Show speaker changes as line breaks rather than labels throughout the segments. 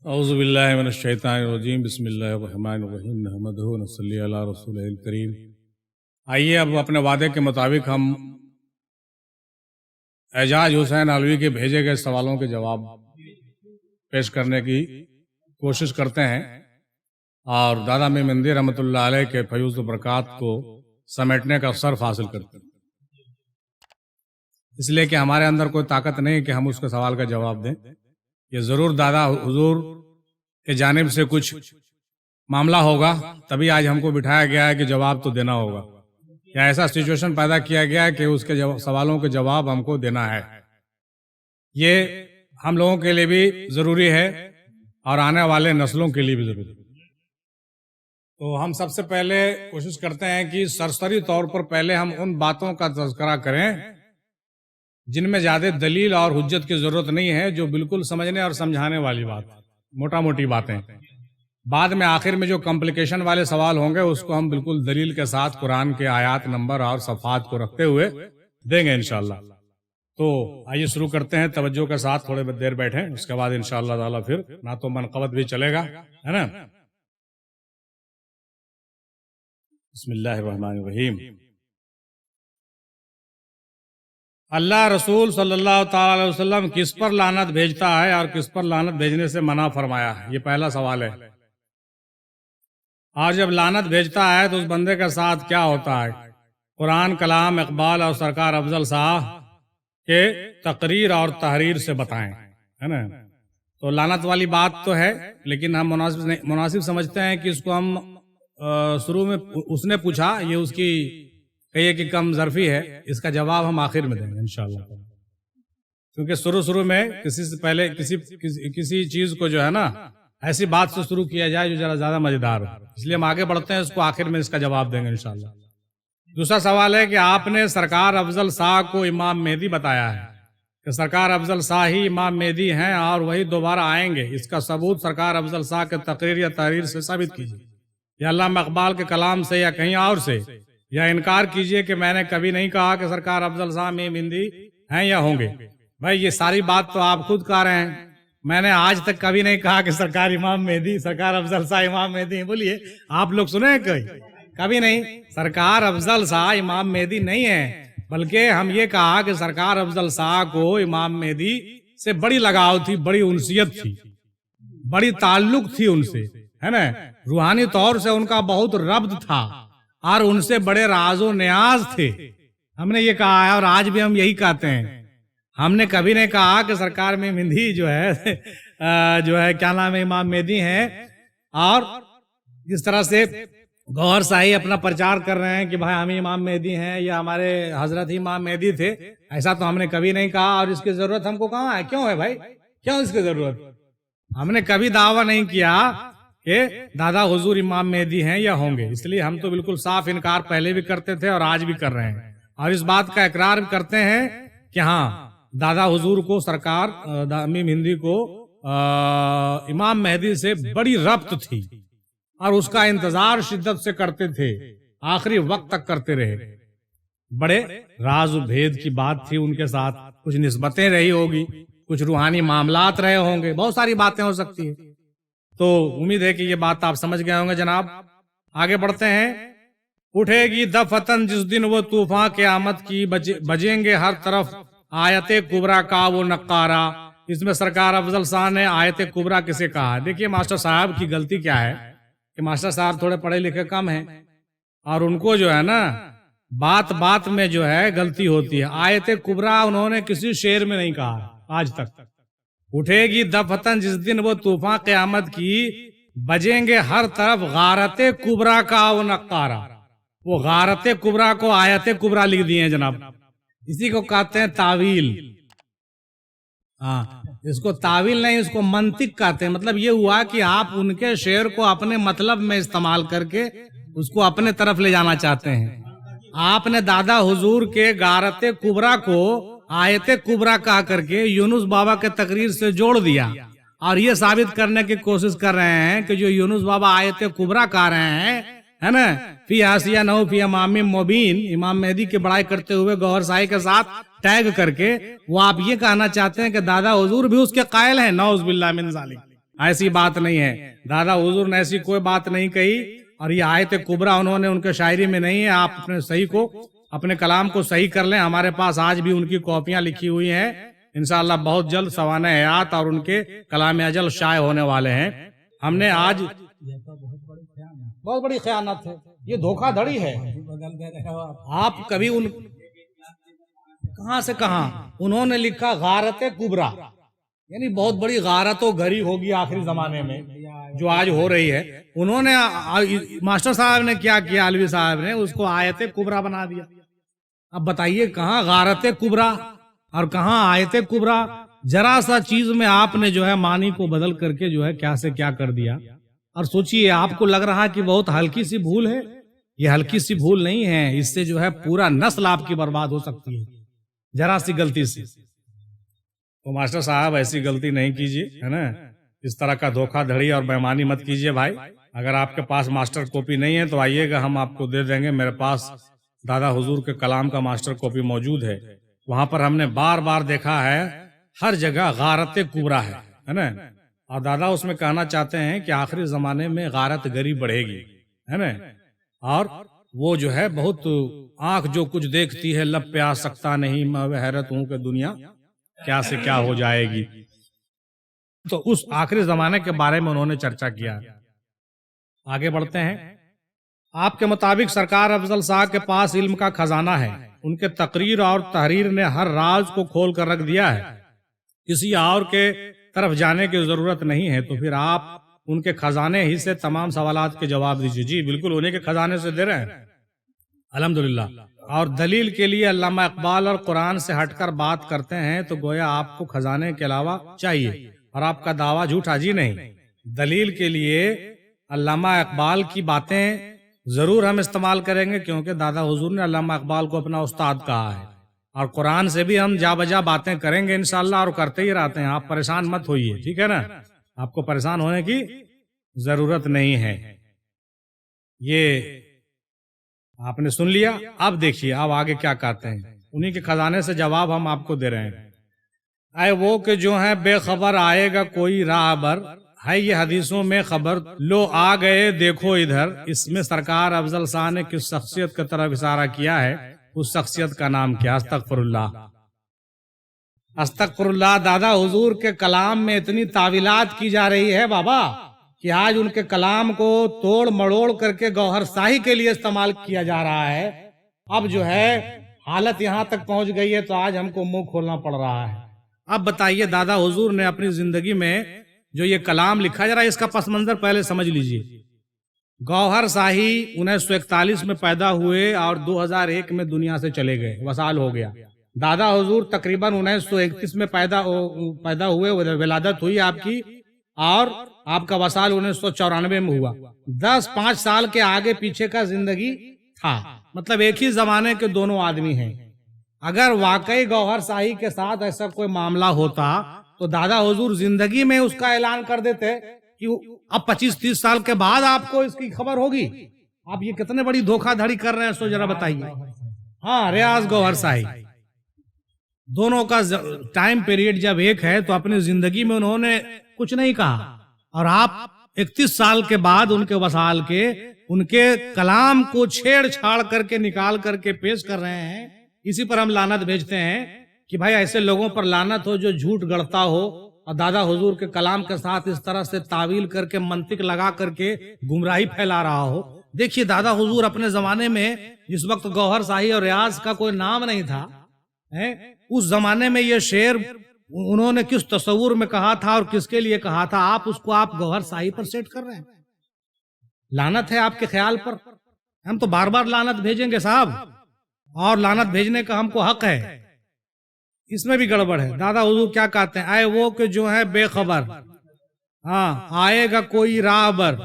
اعوذ باللہ من الشیطان الرجیم بسم اللہ الرحمن الرحیم نحمدہ ونصلی علی رسولہ الکریم۔ آئیے اب اپنے وعدے کے مطابق ہم اعجاز حسین علوی کے بھیجے گئے سوالوں کے جواب پیش کرنے کی کوشش کرتے ہیں اور دادا میر مہندی رحمۃ اللہ علیہ کے فیوز و برکات کو سمیٹنے کا صرف حاصل کرتے ہیں، اس لیے کہ ہمارے اندر کوئی طاقت نہیں کہ ہم اس کے سوال کا جواب دیں۔ یہ ضرور دادا حضور کے جانب سے کچھ معاملہ ہوگا، تبھی آج ہم کو بٹھایا گیا ہے کہ جواب تو دینا ہوگا، یا ایسا سچویشن پیدا کیا گیا ہے کہ اس کے سوالوں کے جواب ہم کو دینا ہے۔ یہ ہم لوگوں کے لیے بھی ضروری ہے اور آنے والے نسلوں کے لیے بھی ضروری ہے۔ تو ہم سب سے پہلے کوشش کرتے ہیں کہ سرسری طور پر پہلے ہم ان باتوں کا تذکرہ کریں جن میں زیادہ دلیل اور حجت کی ضرورت نہیں ہے، جو بالکل سمجھنے اور سمجھانے والی بات، موٹا موٹی باتیں۔ بعد میں آخر میں جو کمپلیکیشن والے سوال ہوں گے اس کو ہم بالکل دلیل کے ساتھ قرآن کے آیات نمبر اور صفحات کو رکھتے ہوئے دیں گے انشاءاللہ۔ تو آئیے شروع کرتے ہیں توجہ کے ساتھ، تھوڑے دیر بیٹھیں، اس کے بعد انشاءاللہ تعالیٰ پھر نہ تو منقبت بھی چلے گا، ہے نا۔ بسم اللہ الرحمن الرحیم۔ اللہ رسول صلی اللہ تعالی علیہ وسلم کس پر لعنت بھیجتا ہے اور کس پر لعنت بھیجنے سے منع فرمایا؟ یہ پہلا سوال ہے۔ اور جب لعنت بھیجتا ہے تو اس بندے کے ساتھ کیا ہوتا ہے؟ قرآن، کلام، اقبال اور سرکار افضل شاہ کے تقریر اور تحریر سے بتائیں، ہے نا۔ تو لعنت والی بات تو ہے، لیکن ہم مناسب سمجھتے ہیں کہ اس کو ہم شروع میں اس نے پوچھا، یہ اس کی کہیے کہ کم ظرفی ہے، اس کا جواب ہم آخر میں دیں گے انشاءاللہ، کیونکہ شروع میں کسی سے پہلے کسی چیز کو جو ہے نا ایسی بات سے شروع کیا جائے جو ذرا زیادہ مزیدار ہو، اس لیے ہم آگے بڑھتے ہیں، اس کو آخر میں اس کا جواب دیں گے انشاءاللہ۔ دوسرا سوال ہے کہ آپ نے سرکار افضل شاہ کو امام مہدی بتایا ہے کہ سرکار افضل شاہ ہی امام مہدی ہیں اور وہی دوبارہ آئیں گے، اس کا ثبوت سرکار افضل شاہ کے تقریر یا تحریر سے ثابت کیجیے، یا علامہ اقبال کے کلام سے یا کہیں اور سے، یا انکار کیجئے کہ میں نے کبھی نہیں کہا کہ سرکار افضل شاہ میر مہندی ہیں یا ہوں گے۔ بھائی یہ ساری بات تو آپ خود کہہ رہے ہیں، میں نے آج تک کبھی نہیں کہا کہ سرکار امام مہدی، سرکار افضل شاہ امام مہدی ہیں۔ بولیے آپ لوگ سنے ہیں کبھی نہیں؟ سرکار افضل شاہ امام مہدی نہیں ہے، بلکہ ہم یہ کہا کہ سرکار افضل شاہ کو امام مہدی سے بڑی لگاؤ تھی، بڑی انسیت تھی، بڑی تعلق تھی ان سے، ہے نا۔ روحانی طور سے ان کا بہت ربط تھا اور ان سے بڑے راز و نیاز تھے، ہم نے یہ کہا ہے اور آج بھی ہم یہی کہتے ہیں۔ ہم نے کبھی نہیں کہا کہ سرکار میں مہندی جو ہے کیا نام ہے امام مہدی ہیں، اور جس طرح سے گوہر شاہی اپنا پرچار کر رہے ہیں کہ بھائی ہم امام مہدی ہیں یا ہمارے حضرت امام مہدی تھے، ایسا تو ہم نے کبھی نہیں کہا، اور اس کی ضرورت ہم کو کہاں ہے؟ کیوں ہے بھائی، کیوں اس کی ضرورت؟ ہم نے کبھی دعویٰ نہیں کیا کہ دادا حضور امام مہدی ہیں یا ہوں گے، اس لیے ہم تو بالکل صاف انکار پہلے بھی کرتے تھے اور آج بھی کر رہے ہیں، اور اس بات کا اقرار کرتے ہیں کہ ہاں دادا حضور کو، سرکار میر مہندی کو امام مہدی سے بڑی ربط تھی اور اس کا انتظار شدت سے کرتے تھے، آخری وقت تک کرتے رہے۔ بڑے راز و بھید کی بات تھی ان کے ساتھ، کچھ نسبتیں رہی ہوگی، کچھ روحانی معاملات رہے ہوں گے، بہت ساری باتیں ہو سکتی ہیں۔ تو امید ہے کہ یہ بات آپ سمجھ گئے ہوں گے جناب۔ آگے بڑھتے ہیں۔ اٹھے گی دفتن جس دن وہ طوفان قیامت کی، بجیں گے ہر طرف آیت کبریٰ کا وہ نقارہ۔ اس میں سرکار افضل شاہ نے آیت کبریٰ کسے کہا ہے؟ دیکھیے ماسٹر صاحب کی غلطی کیا ہے کہ ماسٹر صاحب تھوڑے پڑھے لکھے کم ہیں، اور ان کو جو ہے نا بات بات میں جو ہے غلطی ہوتی ہے۔ آیت کبریٰ انہوں نے کسی شعر میں نہیں کہا آج تک۔ اٹھے گی دفتن جس دن وہ طوفان قیامت کی، بجیں گے ہر طرف غارت کبریٰ کا وہ نقارہ۔ وہ غارت کبریٰ کو آیت کبریٰ لکھ دی ہیں جناب، اسی کو کہتے ہیں تعویل۔ ہاں، اس کو تعویل نہیں، اس کو منطق کہتے ہیں۔ مطلب یہ ہوا کہ آپ ان کے شعر کو اپنے مطلب میں استعمال کر کے اس کو اپنے طرف لے جانا چاہتے ہیں۔ آپ نے دادا حضور کے غارت کبریٰ کو آیت کبریٰ کہا کر کے یونس بابا کے تقریر سے جوڑ دیا، اور یہ ثابت کرنے کی کوشش کر رہے ہیں کہ جو یونس بابا آیت کبریٰ کہا رہے ہیں، ہے نا، فی حاشیہ نو فی امام مبین، امام مہدی کی بڑائی کرتے ہوئے گوہر شاہی کے ساتھ ٹیگ کر کے، وہ آپ یہ کہنا چاہتے ہیں کہ دادا حضور بھی اس کے قائل ہیں، نعوذ باللہ من ذالک۔ ایسی بات نہیں ہے، دادا حضور نے ایسی کوئی بات نہیں کہی، اور یہ آیت کبریٰ انہوں نے ان کے شاعری میں نہیں ہے۔ آپ اپنے صحیح کو، اپنے کلام کو صحیح کر لیں، ہمارے پاس آج بھی ان کی کاپیاں لکھی ہوئی ہیں، انشاءاللہ بہت جلد سوانح حیات اور ان کے کلام اجل شائع ہونے والے ہیں۔ ہم نے آج بہت بڑی خیانت ہے، یہ دھوکہ دھڑی ہے۔ آپ کبھی ان کہاں سے کہاں انہوں نے لکھا غارت کبریٰ، یعنی بہت بڑی غارت و گھری ہوگی آخری زمانے میں جو آج ہو رہی ہے۔ انہوں نے ماسٹر صاحب نے کیا کیا، علوی صاحب نے اس کو آیت کبریٰ بنا دیا۔ اب بتائیے کہاں غارت کبریٰ اور کہاں آیت کبریٰ؟ ذرا سا چیز میں آپ نے جو ہے معنی کو بدل کر کے جو ہے کیا سے کیا کر دیا۔ اور سوچئے، آپ کو لگ رہا کہ بہت ہلکی سی بھول ہے، یہ ہلکی سی بھول نہیں ہے، اس سے جو ہے پورا نسل آپ کی برباد ہو سکتی ہے ذرا سی غلطی سے۔ تو ماسٹر صاحب ایسی غلطی نہیں کیجیے، ہے نا، اس طرح کا دھوکہ دھڑی اور بےمانی مت کیجیے بھائی۔ اگر آپ کے پاس ماسٹر کاپی نہیں ہے تو آئیے گا، ہم آپ کو دے دیں گے۔ میرے پاس دادا حضور کے کلام کا ماسٹر کاپی موجود ہے، وہاں پر ہم نے بار بار دیکھا ہے ہر جگہ غارت کبریٰ ہے نا۔ اور دادا اس میں کہنا چاہتے ہیں کہ آخری زمانے میں غارت گری بڑھے گی، ہے نا، اور وہ جو ہے بہت آنکھ جو کچھ دیکھتی ہے لب پہ آ سکتا نہیں، میں حیرت ہوں کہ دنیا کیا سے کیا ہو جائے گی۔ تو اس آخری زمانے کے بارے میں انہوں نے چرچا کیا۔ آگے بڑھتے ہیں۔ آپ کے مطابق سرکار افضل صاحب کے پاس علم کا خزانہ ہے، ان کے تقریر اور تحریر نے ہر راز کو کھول کر رکھ دیا ہے، کسی اور کے طرف جانے کی ضرورت نہیں ہے۔ تو پھر آپ ان کے خزانے ہی سے تمام سوالات کے جواب دیجیے۔ جی بالکل، انہیں کے خزانے سے دے رہے ہیں الحمدللہ۔ اور دلیل کے لیے علامہ اقبال اور قرآن سے ہٹ کر بات کرتے ہیں تو گویا آپ کو خزانے کے علاوہ چاہیے، اور آپ کا دعویٰ جھوٹا جی نہیں۔ دلیل کے لیے علامہ اقبال کی باتیں ضرور ہم استعمال کریں گے، کیونکہ دادا حضور نے علامہ اقبال کو اپنا استاد کہا ہے، اور قرآن سے بھی ہم جا بجا باتیں کریں گے انشاءاللہ، اور کرتے ہی رہتے ہیں۔ آپ پریشان مت ہوئیے، ٹھیک ہے نا، آپ کو پریشان ہونے کی ضرورت نہیں ہے۔ یہ آپ نے سن لیا، اب دیکھیے اب آگے کیا کہتے ہیں۔ انہی کے خزانے سے جواب ہم آپ کو دے رہے ہیں۔ اے وہ کہ جو ہے بے خبر آئے گا کوئی راہبر، ہے یہ حدیثوں میں خبر، لو آ گئے دیکھو ادھر۔ اس میں سرکار افضل شاہ نے کس شخصیت کی طرف اشارہ کیا ہے، اس شخصیت کا نام کیا؟ استغفر اللہ، استغفر اللہ۔ دادا حضور کے کلام میں اتنی تعویلات کی جا رہی ہے بابا کہ آج ان کے کلام کو توڑ مڑوڑ کر کے گوہر شاہی کے لیے استعمال کیا جا رہا ہے۔ اب جو ہے حالت یہاں تک پہنچ گئی ہے تو آج ہم کو منہ کھولنا پڑ رہا ہے۔ اب بتائیے دادا حضور نے اپنی زندگی میں جو یہ کلام لکھا، ذرا اس کا پس منظر پہلے سمجھ لیجئے۔ گوہر شاہی 1941 میں پیدا ہوئے اور 2001 میں دنیا سے چلے گئے، وصال ہو گیا۔ دادا حضور تقریباً 1931 میں پیدا ہوئے، ولادت ہوئی آپ کی، اور آپ کا وصال 1994 میں ہوا۔ 5 سال کے آگے پیچھے کا زندگی تھا، مطلب ایک ہی زمانے کے دونوں آدمی ہیں۔ اگر واقعی گوہر شاہی کے ساتھ ایسا کوئی معاملہ ہوتا تو دادا حضور زندگی میں اس کا اعلان کر دیتے کہ اب 25-30 سال کے بعد آپ کو اس کی خبر ہوگی۔ آپ یہ کتنے بڑی دھوکہ دھڑی کر رہے ہیں، سو ذرا بتائیے۔ ہاں، ریاض گوہر شاہی دونوں کا ٹائم پیریڈ جب ایک ہے تو اپنی زندگی میں انہوں نے کچھ نہیں کہا، اور آپ 31 سال کے بعد ان کے وصال کے ان کے کلام کو چھیڑ چھاڑ کر کے نکال کر کے پیش کر رہے ہیں۔ اسی پر ہم لعنت بھیجتے ہیں کہ بھائی ایسے لوگوں پر لعنت ہو جو جھوٹ گڑتا ہو اور دادا حضور کے کلام کے ساتھ اس طرح سے تعویل کر کے منطق لگا کر کے گمراہی پھیلا رہا ہو۔ دیکھیے دادا حضور اپنے زمانے میں جس وقت گوہر شاہی اور ریاض کا کوئی نام نہیں تھا، اس زمانے میں یہ شعر انہوں نے کس تصور میں کہا تھا اور کس کے لیے کہا تھا، آپ اس کو آپ گوہر شاہی پر سیٹ کر رہے ہیں۔ لعنت ہے آپ کے خیال پر۔ ہم تو بار بار لعنت بھیجیں گے صاحب، اور لعنت بھیجنے کا ہم کو حق ہے، اس میں بھی گڑبڑ ہے۔ دادا حضور کیا کہتے ہیں؟ اے وہ کہ جو ہے بے خبر، ہاں آئے گا کوئی راہبر،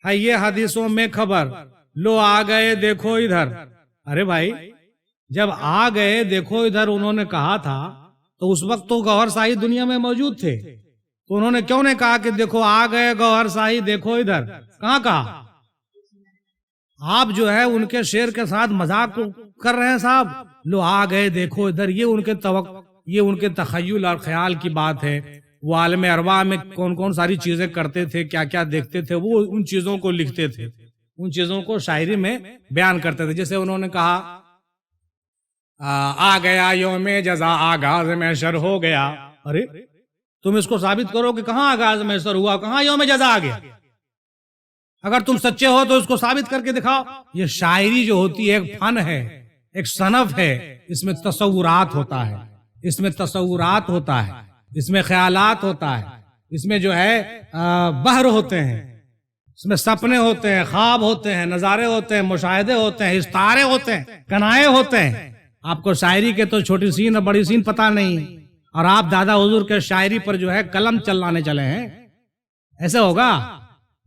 ہے یہ حدیثوں میں خبر، لو آ گئے دیکھو ادھر۔ ارے بھائی جب آ گئے دیکھو ادھر انہوں نے کہا تھا تو اس وقت تو گوہر شاہی دنیا میں موجود تھے، تو انہوں نے کیوں نہیں کہا کہ دیکھو آ گئے گوہر شاہی دیکھو ادھر؟ کہاں کہا؟ آپ جو ہے ان کے شعر کے ساتھ مذاق کر رہے ہیں صاحب۔ لو آ گئے دیکھو ادھر، یہ ان کے تخیل اور خیال کی بات ہے۔ وہ عالم ارواح میں کون کون ساری چیزیں کرتے تھے، کیا کیا دیکھتے تھے، وہ ان چیزوں کو لکھتے تھے، ان چیزوں کو شاعری میں بیان کرتے تھے. جیسے انہوں نے کہا آ گیا یوم جزا، آغاز محشر ہو گیا. ارے تم اس کو ثابت کرو کہ کہاں آغاز محشر ہوا، کہاں یوم جزا آ گیا. اگر تم سچے ہو تو اس کو ثابت کر کے دکھاؤ. یہ شاعری جو ہوتی ہے ایک فن ہے، ایک صنف ہے. اس میں تصورات ہوتا ہے، اس میں تصورات ہوتا ہے، اس میں خیالات ہوتا ہے، اس میں جو ہے بحر ہوتے ہیں، اس میں سپنے ہوتے ہیں، خواب ہوتے ہیں، نظارے ہوتے ہیں، مشاہدے ہوتے ہیں، استعارے ہوتے ہیں، کنائے ہوتے ہیں. آپ کو شاعری کے تو چھوٹی سین اور بڑی سین پتہ نہیں، اور آپ دادا حضور کے شاعری پر جو ہے قلم چلانے چلے ہیں. ایسے ہوگا؟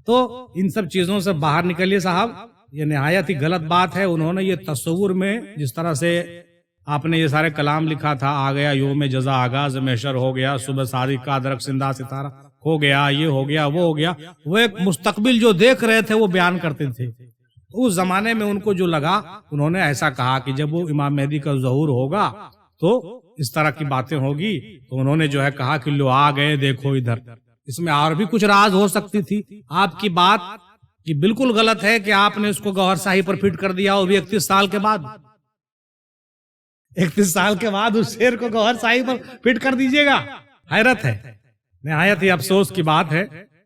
تو ان سب چیزوں سے باہر نکلیے صاحب. یہ نہایت ہی غلط بات ہے. انہوں نے یہ تصور میں جس طرح سے آپ نے یہ سارے کلام لکھا تھا، آ گیا یوم جزا، آغاز محشر ہو گیا، صبح صادق کا درخت زندہ ستارہ ہو گیا، یہ ہو گیا، وہ ہو گیا. وہ ایک مستقبل جو دیکھ رہے تھے وہ بیان کرتے تھے. اس زمانے میں ان کو جو لگا، انہوں نے ایسا کہا کہ جب وہ امام مہدی کا ظہور ہوگا تو اس طرح کی باتیں ہوگی. تو انہوں نے جو ہے کہا کہ لو آ گئے دیکھو ادھر. اس میں اور بھی کچھ راز ہو سکتی تھی. آپ کی بات یہ بالکل غلط ہے کہ آپ نے اس کو گوہر شاہی پر فٹ کر دیا، وہ بھی 31 سال کے بعد. 31 سال کے بعد اس شعر کو گوہر شاہی پر فٹ کر دیجیے گا. حیرت ہے، نہایت ہی افسوس کی بات ہے.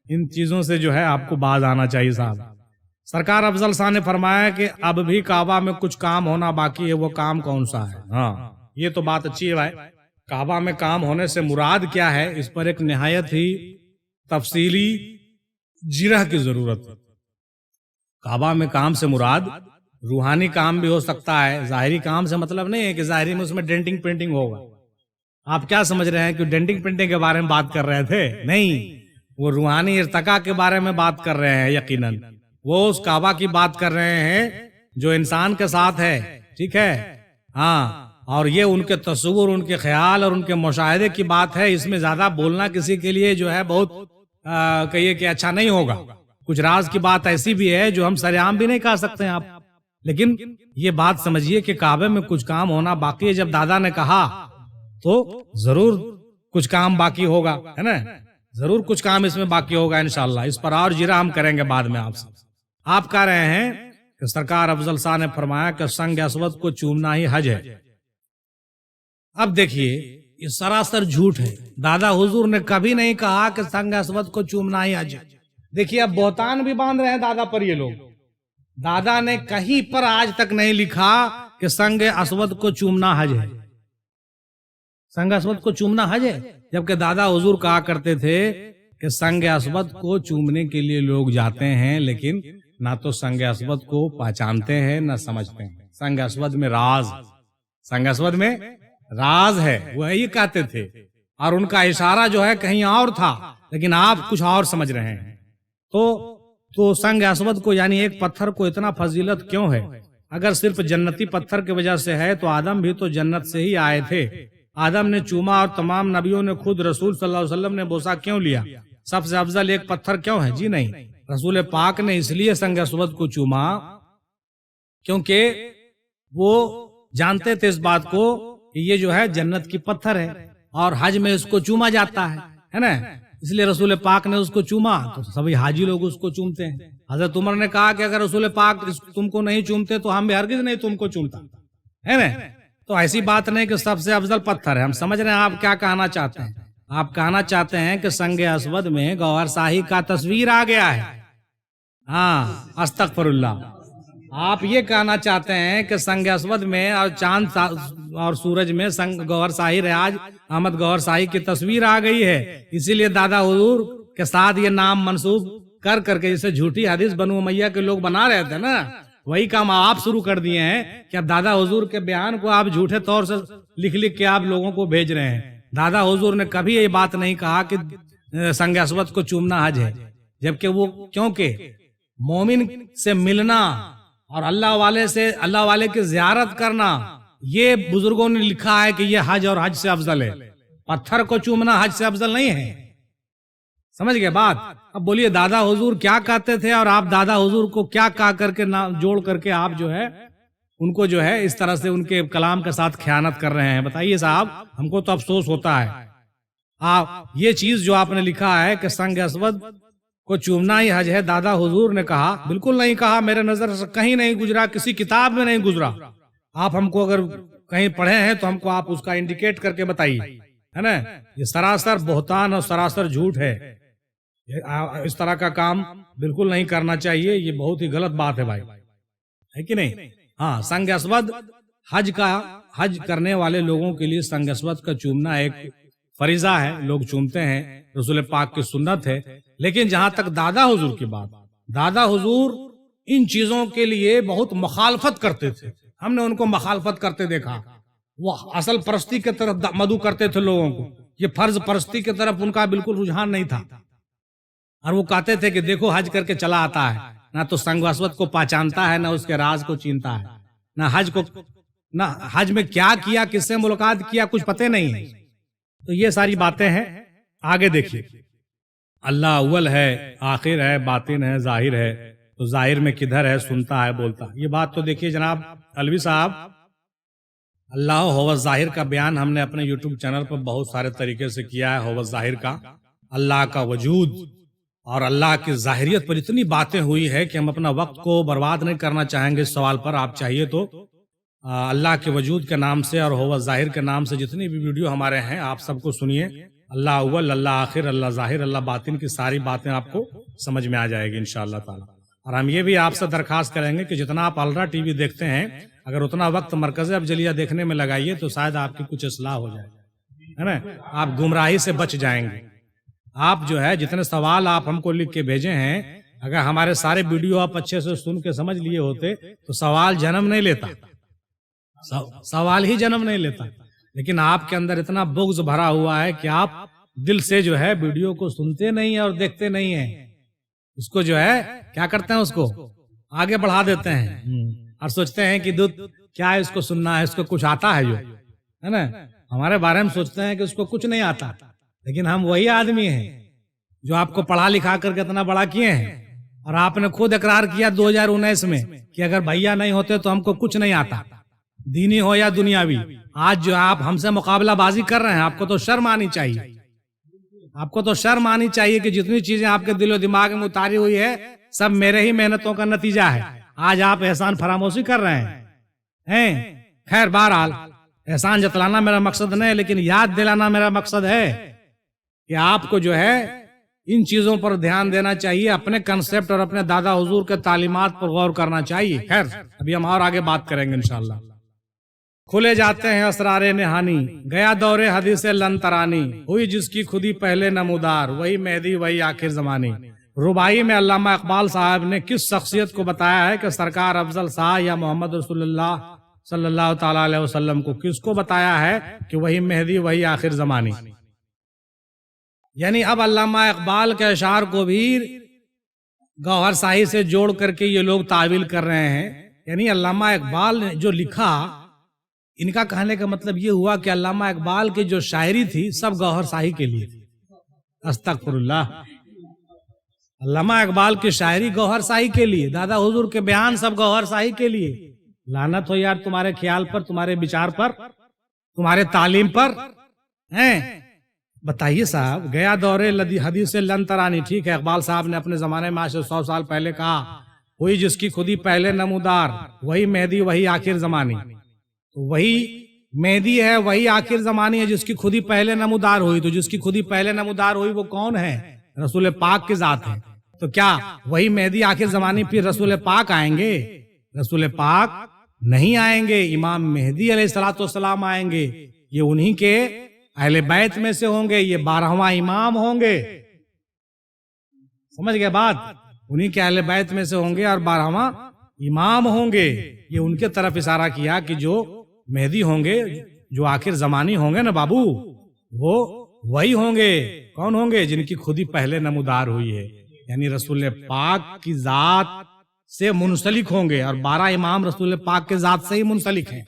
ان چیزوں سے جو ہے آپ کو باز آنا چاہیے صاحب. سرکار افضل شاہ نے فرمایا کہ اب بھی کعبہ میں کچھ کام ہونا باقی ہے. وہ کام کون سا ہے؟ ہاں یہ تو بات اچھی ہے بھائی. کعبہ میں کام ہونے سے مراد کیا ہے، اس پر ایک نہایت ہی تفصیلی جرح کی ضرورت ہے. کعبہ میں کام سے مراد روحانی کام بھی ہو سکتا ہے. ظاہری کام سے مطلب نہیں ہے کہ ظاہری میں اس میں ڈینٹنگ پینٹنگ ہوگا. آپ کیا سمجھ رہے ہیں کہ ڈینٹنگ پینٹنگ کے بارے میں بات کر رہے تھے؟ نہیں، وہ روحانی ارتقاء کے بارے میں بات کر رہے ہیں. یقیناً وہ اس کعبہ کی بات کر رہے ہیں جو انسان کے ساتھ ہے. ٹھیک ہے، ہاں. اور یہ ان کے تصور، ان کے خیال اور ان کے مشاہدے کی بات ہے. اس میں زیادہ بولنا کسی کے لیے جو ہے بہت کہیے کہ اچھا نہیں ہوگا. کچھ راز کی بات ایسی بھی ہے جو ہم سرعام بھی نہیں کہہ سکتے ہیں آپ. لیکن یہ بات سمجھیے کہ کعبے میں کچھ کام ہونا باقی ہے. جب دادا نے کہا تو ضرور کچھ کام باقی ہوگا، ہے نا. ضرور کچھ کام اس میں باقی ہوگا انشاءاللہ. اس پر اور جرا ہم کریں گے بعد میں آپ سے. آپ کہہ رہے ہیں کہ سرکار افضل شاہ نے فرمایا کہ سنگ اسود کو چومنا ہی حج ہے. اب دیکھیے یہ سراسر جھوٹ ہے. دادا حضور نے کبھی نہیں کہا کہ سنگ اسود کو چومنا ہی حج ہے. دیکھیے اب بہتان بھی باندھ رہے ہیں دادا پر یہ لوگ. دادا نے کہیں پر آج تک نہیں لکھا کہ سنگ اسود کو چومنا حج ہے. سنگ اسود کو چومنا حج ہے، جبکہ دادا حضور کہا کرتے تھے کہ سنگ اسود کو چومنے کے لیے لوگ جاتے ہیں لیکن نہ تو سنگ اسود کو پہچانتے ہیں نہ سمجھتے ہیں. سنگ اسود میں راز، سنگ اسود میں راز ہے، وہ یہ کہتے تھے. اور ان کا اشارہ جو ہے کہیں اور تھا، لیکن آپ کچھ اور سمجھ رہے ہیں. تو سنگ اسود کو یعنی ایک پتھر کو اتنا فضیلت کیوں ہے؟ اگر صرف جنتی پتھر کی وجہ سے ہے تو آدم بھی تو جنت سے ہی آئے تھے. آدم نے چوما اور تمام نبیوں نے خود رسول صلی اللہ علیہ وسلم نے بوسا کیوں لیا؟ سب سے افضل ایک پتھر کیوں ہے؟ جی نہیں، رسول پاک نے اس لیے سنگ اسود کو چوما کیونکہ وہ جانتے تھے اس بات کو کہ یہ جو ہے جنت کی پتھر ہے اور حج میں اس کو چوما جاتا ہے نا. اس لیے رسول پاک نے اس کو چوما تو سبھی حاجی لوگ اس کو چومتے ہیں. حضرت عمر نے کہا کہ اگر رسول پاک تم کو نہیں چومتے تو ہم بھی ہرگز نہیں تم کو چومتا، ہے نا. تو ایسی بات نہیں کہ سب سے افضل پتھر ہے. ہم سمجھ رہے ہیں آپ کیا کہنا چاہتے ہیں. آپ کہنا چاہتے ہیں کہ سنگ اسود میں گوہر شاہی کا تصویر آ گیا ہے. ہاں استغفر اللہ. آپ یہ کہنا چاہتے ہیں کہ سنگ اسود میں اور چاند اور سورج میں گوہر شاہی ریاض احمد گوہر شاہی کی تصویر آ گئی ہے. اسی لیے دادا حضور کے ساتھ یہ نام منسوب کر کے جسے جھوٹی حدیث بنو امیہ کے لوگ بنا رہے تھے نا، وہی کام آپ شروع کر دیے ہیں کہ اب دادا حضور کے بیان کو آپ جھوٹے طور سے لکھ کے آپ لوگوں کو بھیج رہے ہیں. دادا حضور نے کبھی یہ بات نہیں کہا کہ سنگ اسود کو چومنا حج ہے، جبکہ وہ کیونکہ مومن سے ملنا اور اللہ والے کی زیارت کرنا، یہ بزرگوں نے لکھا ہے کہ یہ حج اور حج سے افضل ہے. پتھر کو چومنا حج سے افضل نہیں ہے. سمجھ گئے بات؟ اب بولیے دادا حضور کیا کہتے تھے اور آپ دادا حضور کو کیا کہا کر کے جوڑ کر کے آپ جو ہے ان کو جو ہے اس طرح سے ان کے کلام کے ساتھ خیانت کر رہے ہیں. بتائیے صاحب، ہم کو تو افسوس ہوتا ہے. یہ چیز جو آپ نے لکھا ہے کہ سنگ اسود کو چومنا ہی حج ہے، دادا حضور نے کہا، بالکل نہیں کہا، میرے نظر سے کہیں نہیں گزرا، کسی کتاب میں نہیں گزرا۔ آپ ہم کو اگر کہیں پڑھے ہیں تو ہم کو آپ اس کا انڈیکیٹ کر کے بتائیے، ہے نا؟ یہ سراسر بہتان اور سراسر جھوٹ ہے، اس طرح کا کام بالکل نہیں کرنا چاہیے، یہ بہت ہی غلط بات ہے بھائی، ہے کہ نہیں؟ ہاں، سنگ اسود حج کرنے والے لوگوں کے لیے سنگ اسود کا چومنا ایک فریضہ ہے، لوگ چومتے ہیں، رسول پاک کی سنت ہے۔ لیکن جہاں تک دادا حضور کی بات، دادا حضور ان چیزوں کے لیے بہت مخالفت کرتے تھے، ہم نے ان کو مخالفت کرتے دیکھا۔ وہ اصل پرستی کی طرف مدعو کرتے تھے لوگوں کو، یہ فرض پرستی کی طرف ان کا بالکل رجحان نہیں تھا، اور وہ کہتے تھے کہ دیکھو حج کر کے چلا آتا ہے، نہ تو سنگ اسود کو پہچانتا ہے، نہ اس کے راز کو چینتا ہے، نہ حج میں کیا کیا، کس سے ملاقات کیا، کچھ پتہ نہیں ہے۔ تو یہ ساری باتیں ہیں۔ آگے دیکھیے، اللہ اول ہے، آخر ہے، باطن ہے، ظاہر ہے، تو ظاہر میں کدھر ہے، سنتا ہے، بولتا ہے۔ یہ بات تو دیکھیے جناب علوی صاحب، اللہ ہو ظاہر کا بیان ہم نے اپنے یوٹیوب چینل پر بہت سارے طریقے سے کیا ہے، ہو ظاہر کا، اللہ کا وجود اور اللہ کی ظاہریت پر اتنی باتیں ہوئی ہے کہ ہم اپنا وقت کو برباد نہیں کرنا چاہیں گے اس سوال پر۔ آپ چاہیے تو اللہ کے وجود کے نام سے اور ہو ظاہر کے نام سے جتنی بھی ویڈیو ہمارے ہیں آپ سب کو سنیے، اللہ اول، اللہ آخر، اللہ ظاہر، اللہ باطن کی ساری باتیں آپ کو سمجھ میں آ جائے گی انشاءاللہ تعالی۔ اور ہم یہ بھی آپ سے درخواست کریں گے کہ جتنا آپ الرا ٹی وی دیکھتے ہیں، اگر اتنا وقت مرکز افضلیہ دیکھنے میں لگائیے تو شاید آپ کی کچھ اصلاح ہو جائے، ہے نا؟ آپ گمراہی سے بچ جائیں گے۔ آپ جو ہے جتنے سوال آپ ہم کو لکھ کے بھیجے ہیں، اگر ہمارے سارے ویڈیو آپ اچھے سے سن کے سمجھ لیے ہوتے تو سوال جنم نہیں لیتا، سوال ہی جنم نہیں لیتا۔ لیکن آپ کے اندر اتنا بغض بھرا ہوا ہے کہ آپ دل سے جو ہے ویڈیو کو سنتے نہیں ہیں اور دیکھتے نہیں ہیں، اس کو جو ہے کیا کرتے ہیں، اس کو آگے بڑھا دیتے ہیں اور سوچتے ہیں کہ دودھ کیا ہے، اس کو سننا ہے، اس کو کچھ آتا ہے، جو ہے نا ہمارے بارے میں سوچتے ہیں کہ اس کو کچھ نہیں آتا، لیکن ہم وہی آدمی ہیں جو آپ کو پڑھا لکھا کر کے اتنا بڑا کیے ہیں، اور آپ نے خود اقرار کیا 2019 میں کہ اگر بھیا نہیں ہوتے تو ہم کو کچھ نہیں آتا، دینی ہو یا دنیاوی۔ آج جو آپ ہم سے مقابلہ بازی کر رہے ہیں، آپ کو تو شرم آنی چاہیے، آپ کو تو شرم آنی چاہیے کہ جتنی چیزیں آپ کے دل و دماغ میں اتاری ہوئی ہے سب میرے ہی محنتوں کا نتیجہ ہے۔ آج آپ احسان فراموشی کر رہے ہیں۔ خیر بہرحال احسان جتلانا میرا مقصد نہیں، لیکن یاد دلانا میرا مقصد ہے کہ آپ کو جو ہے ان چیزوں پر دھیان دینا چاہیے، اپنے کنسپٹ اور اپنے دادا حضور کے تعلیمات پر غور کرنا چاہیے۔ خیر ابھی ہم اور آگے بات کریں گے انشاءاللہ۔ کھلے جاتے ہیں اسرار نہانی، گیا دور حدیث لن ترانی، ہوئی جس کی خودی پہلے نمودار، وہی مہدی وہی آخر زمانی۔ رباعی میں علامہ اقبال صاحب نے کس شخصیت کو بتایا ہے کہ سرکار افضل شاہ یا محمد رسول اللہ صلی اللہ تعالی علیہ وسلم کو کس کو بتایا ہے کہ وہی مہدی وہی آخر زمانی؟ یعنی اب علامہ اقبال کے اشعار کو بھی گوہر شاہی سے جوڑ کر کے یہ لوگ تعویل کر رہے ہیں۔ یعنی علامہ اقبال نے جو لکھا، ان کا کہنے کا مطلب یہ ہوا کہ علامہ اقبال کی جو شاعری تھی سب گوہر شاہی کے لیے تھی۔ استغفر اللہ، علامہ اقبال کی شاعری گوہر شاہی کے لیے، دادا حضور کے بیان سب گوہر شاہی کے لیے۔ لعنت ہو یار تمہارے خیال پر، تمہارے بچار پر، تمہارے تعلیم پر ہیں۔ بتائیے صاحب، گیا دور حدیث لن ترانی، ٹھیک ہے اقبال صاحب نے اپنے زمانے میں 100 سال پہلے کہا، ہوئی جس کی خودی پہلے نمودار، وہی مہدی وہی آخر زمانی۔ تو وہی مہدی ہے، وہی آخر زمانی ہے جس کی خودی پہلے نمودار ہوئی۔ تو جس کی خودی پہلے نمودار ہوئی وہ کون ہے؟ رسول پاک کی ذات ہے۔ تو کیا وہی مہدی آخر زمانی پھر رسول پاک آئیں گے؟ رسول پاک نہیں آئیں گے، امام مہدی علیہ الصلوۃ والسلام آئیں گے۔ یہ انہی کے اہل بیت میں سے ہوں گے، یہ 12واں امام ہوں گے۔ سمجھ گئے بات؟ انہی کے اہل بیت میں سے ہوں گے اور 12واں امام ہوں گے۔ یہ ان کے طرف اشارہ کیا کہ جو مہدی ہوں گے، جو آخر زمانی ہوں گے نا بابو، وہ وہی ہوں گے۔ کون ہوں گے؟ جن کی خودی پہلے نمودار ہوئی ہے، یعنی رسول پاک کی ذات سے منسلک ہوں گے، اور 12 امام رسول پاک کے ذات سے ہی منسلک ہیں۔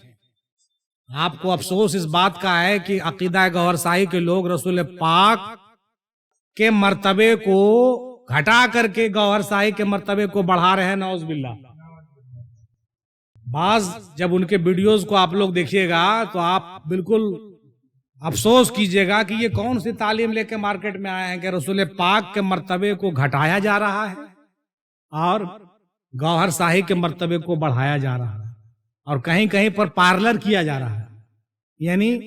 آپ کو افسوس اس بات کا ہے کہ عقیدہ گوہر شاہی کے لوگ رسول پاک کے مرتبے کو گھٹا کر کے گوہر شاہی کے مرتبے کو بڑھا رہے ہیں، نعوذ باللہ۔ بعض جب ان کے ویڈیوز کو آپ لوگ دیکھیے گا تو آپ بالکل افسوس کیجئے گا کہ یہ کون سی تعلیم لے کے مارکیٹ میں آئے ہیں کہ رسول پاک کے مرتبے کو گھٹایا جا رہا ہے اور گوہر شاہی کے مرتبے کو بڑھایا جا رہا ہے، اور کہیں کہیں پر پارلر کیا جا رہا ہے، یعنی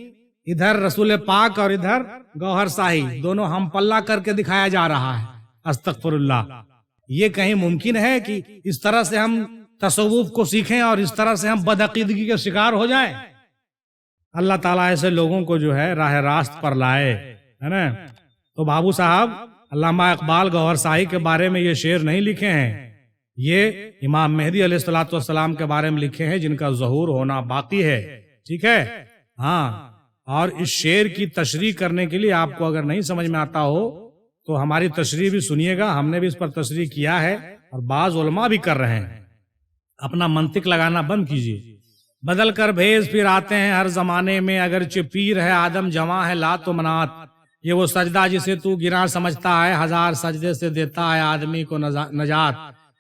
ادھر رسول پاک اور ادھر گوہر شاہی دونوں ہم پلہ کر کے دکھایا جا رہا ہے۔ استغفر اللہ، یہ کہیں ممکن ہے کہ اس طرح سے ہم تصوف کو سیکھیں اور اس طرح سے ہم بدعقیدگی کے شکار ہو جائیں؟ اللہ تعالیٰ ایسے لوگوں کو جو ہے راہ راست پر لائے، ہے نا۔ تو بابو صاحب علامہ اقبال گوہر شاہی کے بارے میں یہ شعر نہیں لکھے ہیں، یہ امام مہدی علیہ الصلوۃ والسلام کے بارے میں لکھے ہیں جن کا ظہور ہونا باقی ہے، ٹھیک ہے۔ ہاں، اور اس شعر کی تشریح کرنے کے لیے آپ کو اگر نہیں سمجھ میں آتا ہو تو ہماری تشریح بھی سنیے گا، ہم نے بھی اس پر تشریح کیا ہے اور بعض علماء بھی کر رہے ہیں۔ اپنا منطق لگانا بند کیجیے۔ بدل کر بھیز پھر آتے ہیں ہر زمانے میں، اگرچہ پیر ہے آدم جواں ہے لات و منات، یہ وہ سجدہ جسے تو گراں سمجھتا ہے، ہزار سجدے سے دیتا ہے آدمی کو نجات۔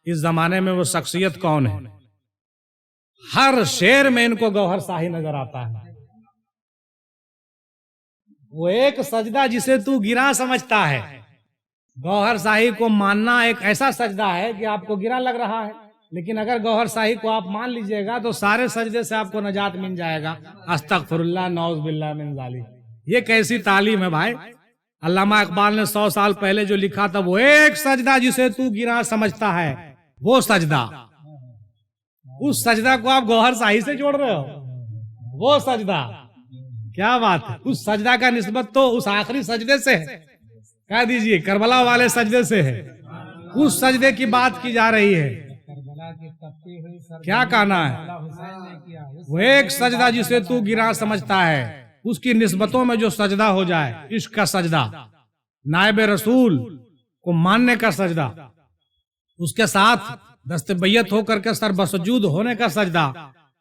اس زمانے میں وہ شخصیت کون ہے؟ ہر شعر میں ان کو گوہر شاہی نظر آتا ہے۔ وہ ایک سجدہ جسے تو گراں سمجھتا ہے، گوہر شاہی کو ماننا ایک ایسا سجدہ ہے کہ آپ کو گراں لگ رہا ہے، لیکن اگر گوہر شاہی کو آپ مان لیجئے گا تو سارے سجدے سے آپ کو نجات مل جائے گا۔ استغفر اللہ، نعوذ باللہ من ذالک۔ یہ کیسی تعلیم ہے بھائی؟ علامہ اقبال نے 100 سال پہلے جو لکھا تھا، وہ ایک سجدہ جسے تو گراں سمجھتا ہے، وہ سجدہ، اس سجدہ کو آپ گوہر شاہی سے جوڑ رہے ہو؟ وہ سجدہ، کیا بات ہے! اس سجدہ کا نسبت تو اس آخری سجدے سے ہے، کہہ دیجئے کربلا والے سجدے سے ہے، اس سجدے کی بات کی جا رہی ہے۔ کیا کہنا ہے؟ وہ ایک سجدہ جسے تو گراں سمجھتا ہے، اس کی نسبتوں میں جو سجدہ ہو جائے، عشق کا سجدہ، نائب رسول کو ماننے کا سجدہ، اس کے ساتھ دست بیعت ہو کر کے سر بسجود ہونے کا سجدہ،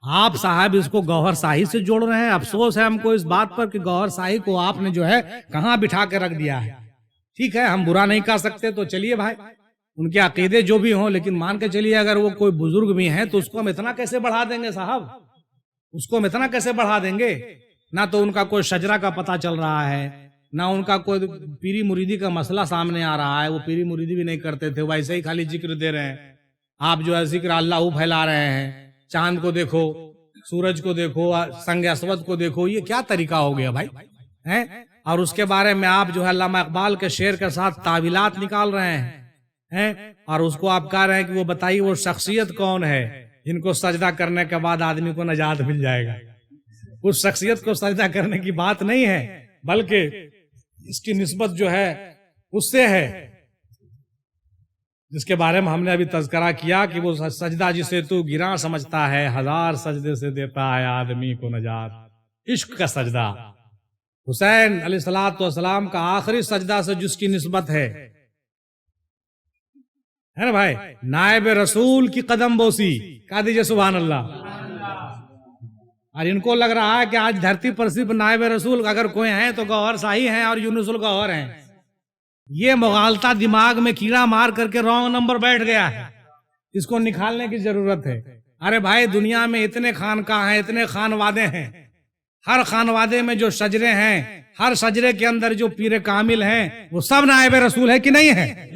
آپ صاحب اس کو گوہر شاہی سے جوڑ رہے ہیں۔ افسوس ہے ہم کو اس بات پر کہ گوہر شاہی کو آپ نے جو ہے کہاں بٹھا کے رکھ دیا ہے۔ ٹھیک ہے، ہم برا نہیں کہہ سکتے، تو چلیے بھائی، ان کے عقیدے جو بھی ہوں، لیکن مان کے چلیے اگر وہ کوئی بزرگ بھی ہیں تو اس کو ہم اتنا کیسے بڑھا دیں گے صاحب؟ اس کو ہم اتنا کیسے بڑھا دیں گے؟ نہ تو ان کا کوئی شجرہ کا پتہ چل رہا ہے، نہ ان کا کوئی پیری مریدی کا مسئلہ سامنے آ رہا ہے، وہ پیری مریدی بھی نہیں کرتے تھے، ویسے ہی خالی ذکر دے رہے ہیں۔ آپ جو ہے ذکر اللہ پھیلا رہے ہیں، چاند کو دیکھو، سورج کو دیکھو، سنگ اسود کو دیکھو، یہ کیا طریقہ ہو گیا بھائی؟ اور اس کے بارے میں آپ جو ہے علامہ اقبال کے شعر کے ساتھ تعویلات نکال رہے ہیں، اور اس کو آپ کہہ رہے ہیں کہ وہ بتائیے وہ شخصیت کون ہے جن کو سجدہ کرنے کے بعد آدمی کو نجات مل جائے گا۔ اس شخصیت کو سجدہ کرنے کی بات نہیں ہے، بلکہ اس کی نسبت جو ہے اس سے ہے جس کے بارے میں ہم نے ابھی تذکرہ کیا کہ وہ سجدہ جسے تو گراں سمجھتا ہے، ہزار سجدے سے دیتا ہے آدمی کو نجات۔ عشق کا سجدہ، حسین علیہ الصلوۃ والسلام کا آخری سجدہ سے جس کی نسبت ہے نا بھائی، نائب رسول کی قدم بوسی، کہہ دیجئے سبحان اللہ۔ اور ان کو لگ رہا ہے کہ آج دھرتی پر صرف نائب رسول اگر کوئی ہیں تو گوہر شاہی ہیں اور یونس الگوہر ہیں۔ یہ مغالطہ دماغ میں کیڑا مار کر کے رانگ نمبر بیٹھ گیا ہے، اس کو نکالنے کی ضرورت ہے۔ ارے بھائی، دنیا میں اتنے خانقاہ ہیں، اتنے خانوادے ہیں، ہر خانوادے میں جو شجرے ہیں، ہر شجرے کے اندر جو پیر کامل ہیں، وہ سب نائب رسول ہے کہ نہیں ہے؟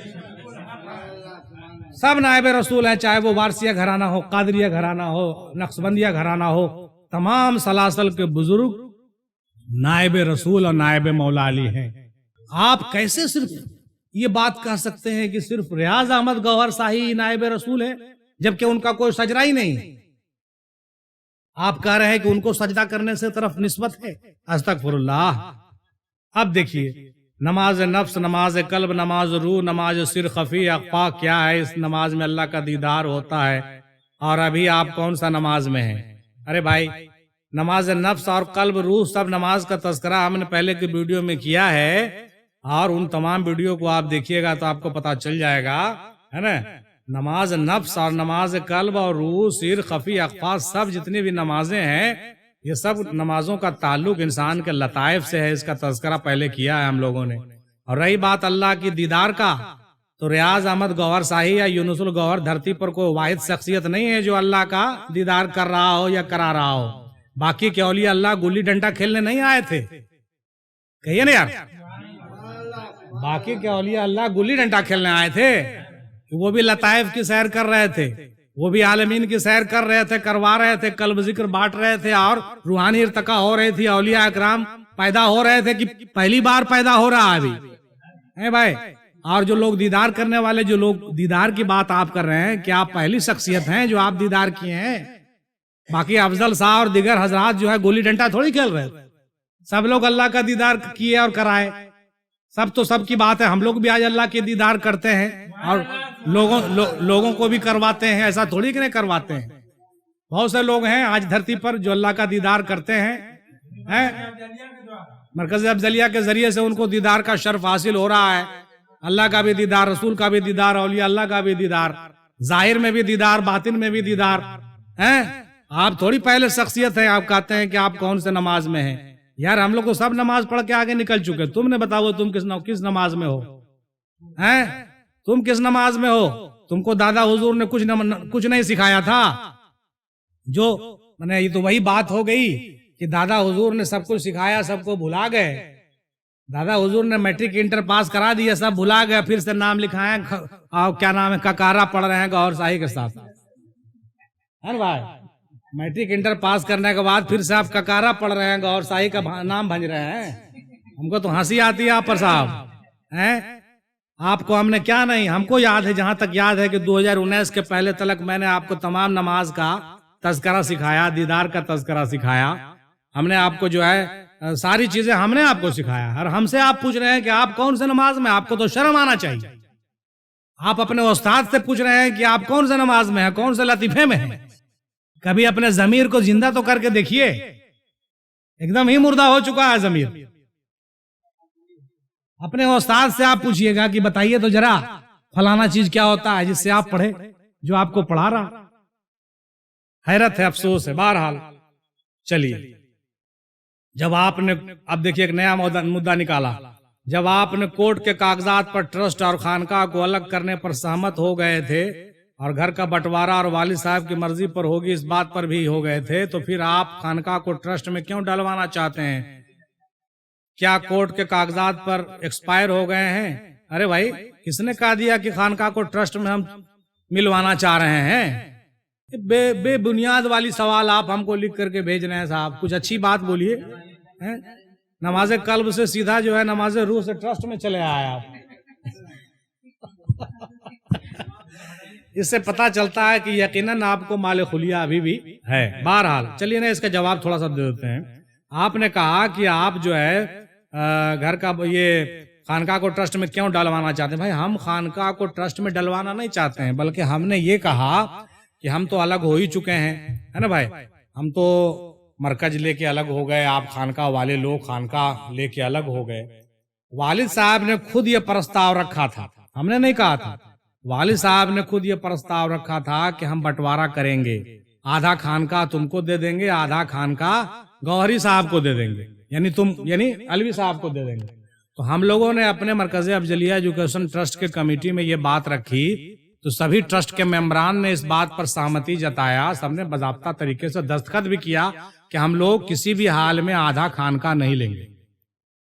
سب نائب رسول ہیں، چاہے وہ وارثیہ گھرانہ ہو، قادریہ گھرانہ ہو، نقشبندیہ گھرانہ ہو، تمام سلاسل کے بزرگ نائب رسول اور نائب مولا علی ہیں۔ آپ کیسے صرف یہ بات کہہ سکتے ہیں کہ صرف ریاض احمد گوہر شاہی نائب رسول ہے جبکہ ان کا کوئی سجدہ ہی نہیں؟ آپ کہہ رہے ہیں کہ ان کو سجدہ کرنے سے طرف نسبت ہے۔ استغفر اللہ۔ اب دیکھیے، نماز نفس، نماز قلب، نماز روح، نماز سر خفی اخفا کیا ہے؟ اس نماز میں اللہ کا دیدار ہوتا ہے، اور ابھی آپ کون سا نماز میں ہیں؟ ارے بھائی، نماز نفس اور قلب روح سب نماز کا تذکرہ ہم نے پہلے کی ویڈیو میں کیا ہے، اور ان تمام ویڈیو کو آپ دیکھیے گا تو آپ کو پتا چل جائے گا، ہے نا۔ نماز نفس اور نماز قلب اور روح، سیر، خفی، اخفا، سب جتنی بھی نمازیں ہیں، یہ سب نمازوں کا تعلق انسان کے لطائف سے ہے، اس کا تذکرہ پہلے کیا ہے ہم لوگوں نے۔ اور رہی بات اللہ کی دیدار کا، تو ریاض احمد گوہر شاہی یا یونس الگوہر دھرتی پر کوئی واحد شخصیت نہیں ہے جو اللہ کا دیدار کر رہا ہو یا کرا رہا ہو۔ باقی کے اولیاء اللہ گلی ڈنڈا کھیلنے نہیں آئے تھے، کہیے نا یار. باقی کے اولیاء اللہ گلی ڈنڈا کھیلنے آئے تھے کہ وہ بھی لطائف کی سیر کر رہے تھے, وہ بھی عالمین کی سیر کر رہے تھے, کروا رہے تھے, قلب ذکر بانٹ رہے تھے, اور روحانی ارتقا ہو رہی تھی, اولیاء اکرام پیدا ہو رہے تھے کہ پہلی بار پیدا ہو رہا ہے ابھی اے بھائی. اور جو لوگ دیدار کرنے والے, جو لوگ دیدار کی بات آپ کر رہے ہیں, کہ آپ پہلی شخصیت ہیں جو آپ دیدار کیے ہیں. باقی افضل صاحب اور دیگر حضرات جو ہے گولی ڈنڈا تھوڑی کھیل رہے تھے, سب لوگ اللہ کا دیدار کیے اور کرائے. سب تو سب کی بات ہے, ہم لوگ بھی آج اللہ کے دیدار کرتے ہیں اور لوگوں کو بھی کرواتے ہیں, ایسا تھوڑی کہ نہیں کرواتے ہیں. بہت سے لوگ ہیں آج دھرتی پر جو اللہ کا دیدار کرتے ہیں, مرکز افضلیہ کے ذریعے سے ان کو دیدار کا شرف حاصل ہو رہا ہے. اللہ کا بھی دیدار, رسول کا بھی دیدار, اولیاء اللہ کا بھی دیدار, ظاہر میں بھی دیدار, باطن میں بھی دیدار. آپ تھوڑی پہلے شخصیت ہیں, آپ کہتے ہیں کہ آپ کون سے نماز میں ہیں. یار ہم لوگ کو سب نماز پڑھ کے آگے نکل چکے, تم نے بتاؤ تم کس نماز میں ہو, تم کس نماز میں ہو. تم کو دادا حضور نے کچھ نہیں سکھایا تھا. جو یہ تو وہی بات ہو گئی کہ دادا حضور نے سب کچھ سکھایا, سب کو بھلا گئے. دادا حضور نے میٹرک انٹر پاس کرا دیا, سب بھلا گئے, پھر سے نام لکھائے, کیا نام ہے, ککارا پڑھ رہے ہیں گور شاہی کے ساتھ. بھائی میٹرک انٹر پاس کرنے کے بعد پھر سے آپ ککارا پڑھ رہے ہیں, گور شاہی کا نام بھنج رہے ہیں. ہم کو تو ہنسی آتی ہے آپ پر صاحب. آپ کو ہم نے کیا نہیں, ہم کو یاد ہے, جہاں تک یاد ہے کہ 2019 کے پہلے تلک میں نے آپ کو تمام نماز کا تذکرہ سکھایا, دیدار کا تذکرہ سکھایا. ہم نے آپ کو جو ہے ساری چیزیں ہم نے آپ کو سکھایا. اور ہم سے آپ پوچھ رہے ہیں کہ آپ کون سے نماز میں, آپ کو تو شرم آنا چاہیے. آپ اپنے استاد سے پوچھ رہے ہیں کہ آپ کون سے نماز میں ہیں, کون سے لطیفے میں ہیں. کبھی اپنے ضمیر کو زندہ تو کر کے دیکھیے, ایک دم ہی مردہ ہو چکا ہے ضمیر. اپنے استاد سے آپ پوچھئے گا کہ بتائیے تو ذرا فلانا چیز کیا ہوتا ہے جس سے آپ پڑھے, جو آپ کو پڑھا رہا. حیرت ہے, افسوس ہے. بہرحال چلیے, جب آپ نے اب دیکھیے ایک نیا مدعا نکالا. جب آپ نے کورٹ کے کاغذات پر ٹرسٹ اور خانقاہ کو الگ کرنے پر سہمت ہو گئے تھے, اور گھر کا بٹوارہ اور والد صاحب کی مرضی پر ہوگی اس بات پر بھی ہو گئے تھے, تو پھر آپ خانقاہ کو ٹرسٹ میں کیوں ڈلوانا چاہتے ہیں؟ کیا کورٹ کے کاغذات پر ایکسپائر ہو گئے ہیں؟ ارے بھائی کس نے کہا دیا کہ خانقاہ کو ٹرسٹ میں ہم ملوانا چاہ رہے ہیں؟ بے بنیاد والی سوال آپ ہم کو لکھ کر کے بھیج رہے ہیں صاحب. کچھ اچھی بات بولیے. نماز قلب سے سیدھا جو ہے نماز روح سے ٹرسٹ میں چلے آئے آپ. اس سے پتا چلتا ہے کہ یقیناً آپ کو مال خلیہ ابھی بھی ہے. بہرحال چلیے نا اس کا جواب تھوڑا سا دے دیتے ہیں. آپ نے کہا کہ آپ جو ہے گھر کا یہ خانقاہ کو ٹرسٹ میں کیوں ڈلوانا چاہتے ہیں؟ بھائی ہم خانقاہ کو ٹرسٹ میں ڈلوانا نہیں چاہتے ہیں, بلکہ ہم نے یہ کہا کہ ہم تو الگ ہو ہی چکے ہیں, ہے نا بھائی. ہم تو مرکز لے کے الگ ہو گئے, آپ خانقاہ والے لوگ خانقاہ لے کے الگ ہو گئے. والد صاحب نے خود یہ پرستاؤ رکھا تھا, ہم نے نہیں کہا تھا. والد صاحب نے خود یہ پرستاؤ رکھا تھا کہ ہم بٹوارہ کریں گے, آدھا خانقاہ تم کو دے دیں گے, آدھا خانقاہ گوہری صاحب کو دے دیں گے, یعنی علوی صاحب کو دے دیں گے. تو ہم لوگوں نے اپنے مرکز افضلیہ ایجوکیشن ٹرسٹ کے کمیٹی میں یہ بات رکھی, تو سبھی ٹرسٹ کے ممبران نے اس بات پر سہمتی جتایا, سب نے باضابطہ طریقے سے دستخط بھی کیا کہ ہم لوگ کسی بھی حال میں آدھا خانقاہ نہیں لیں گے.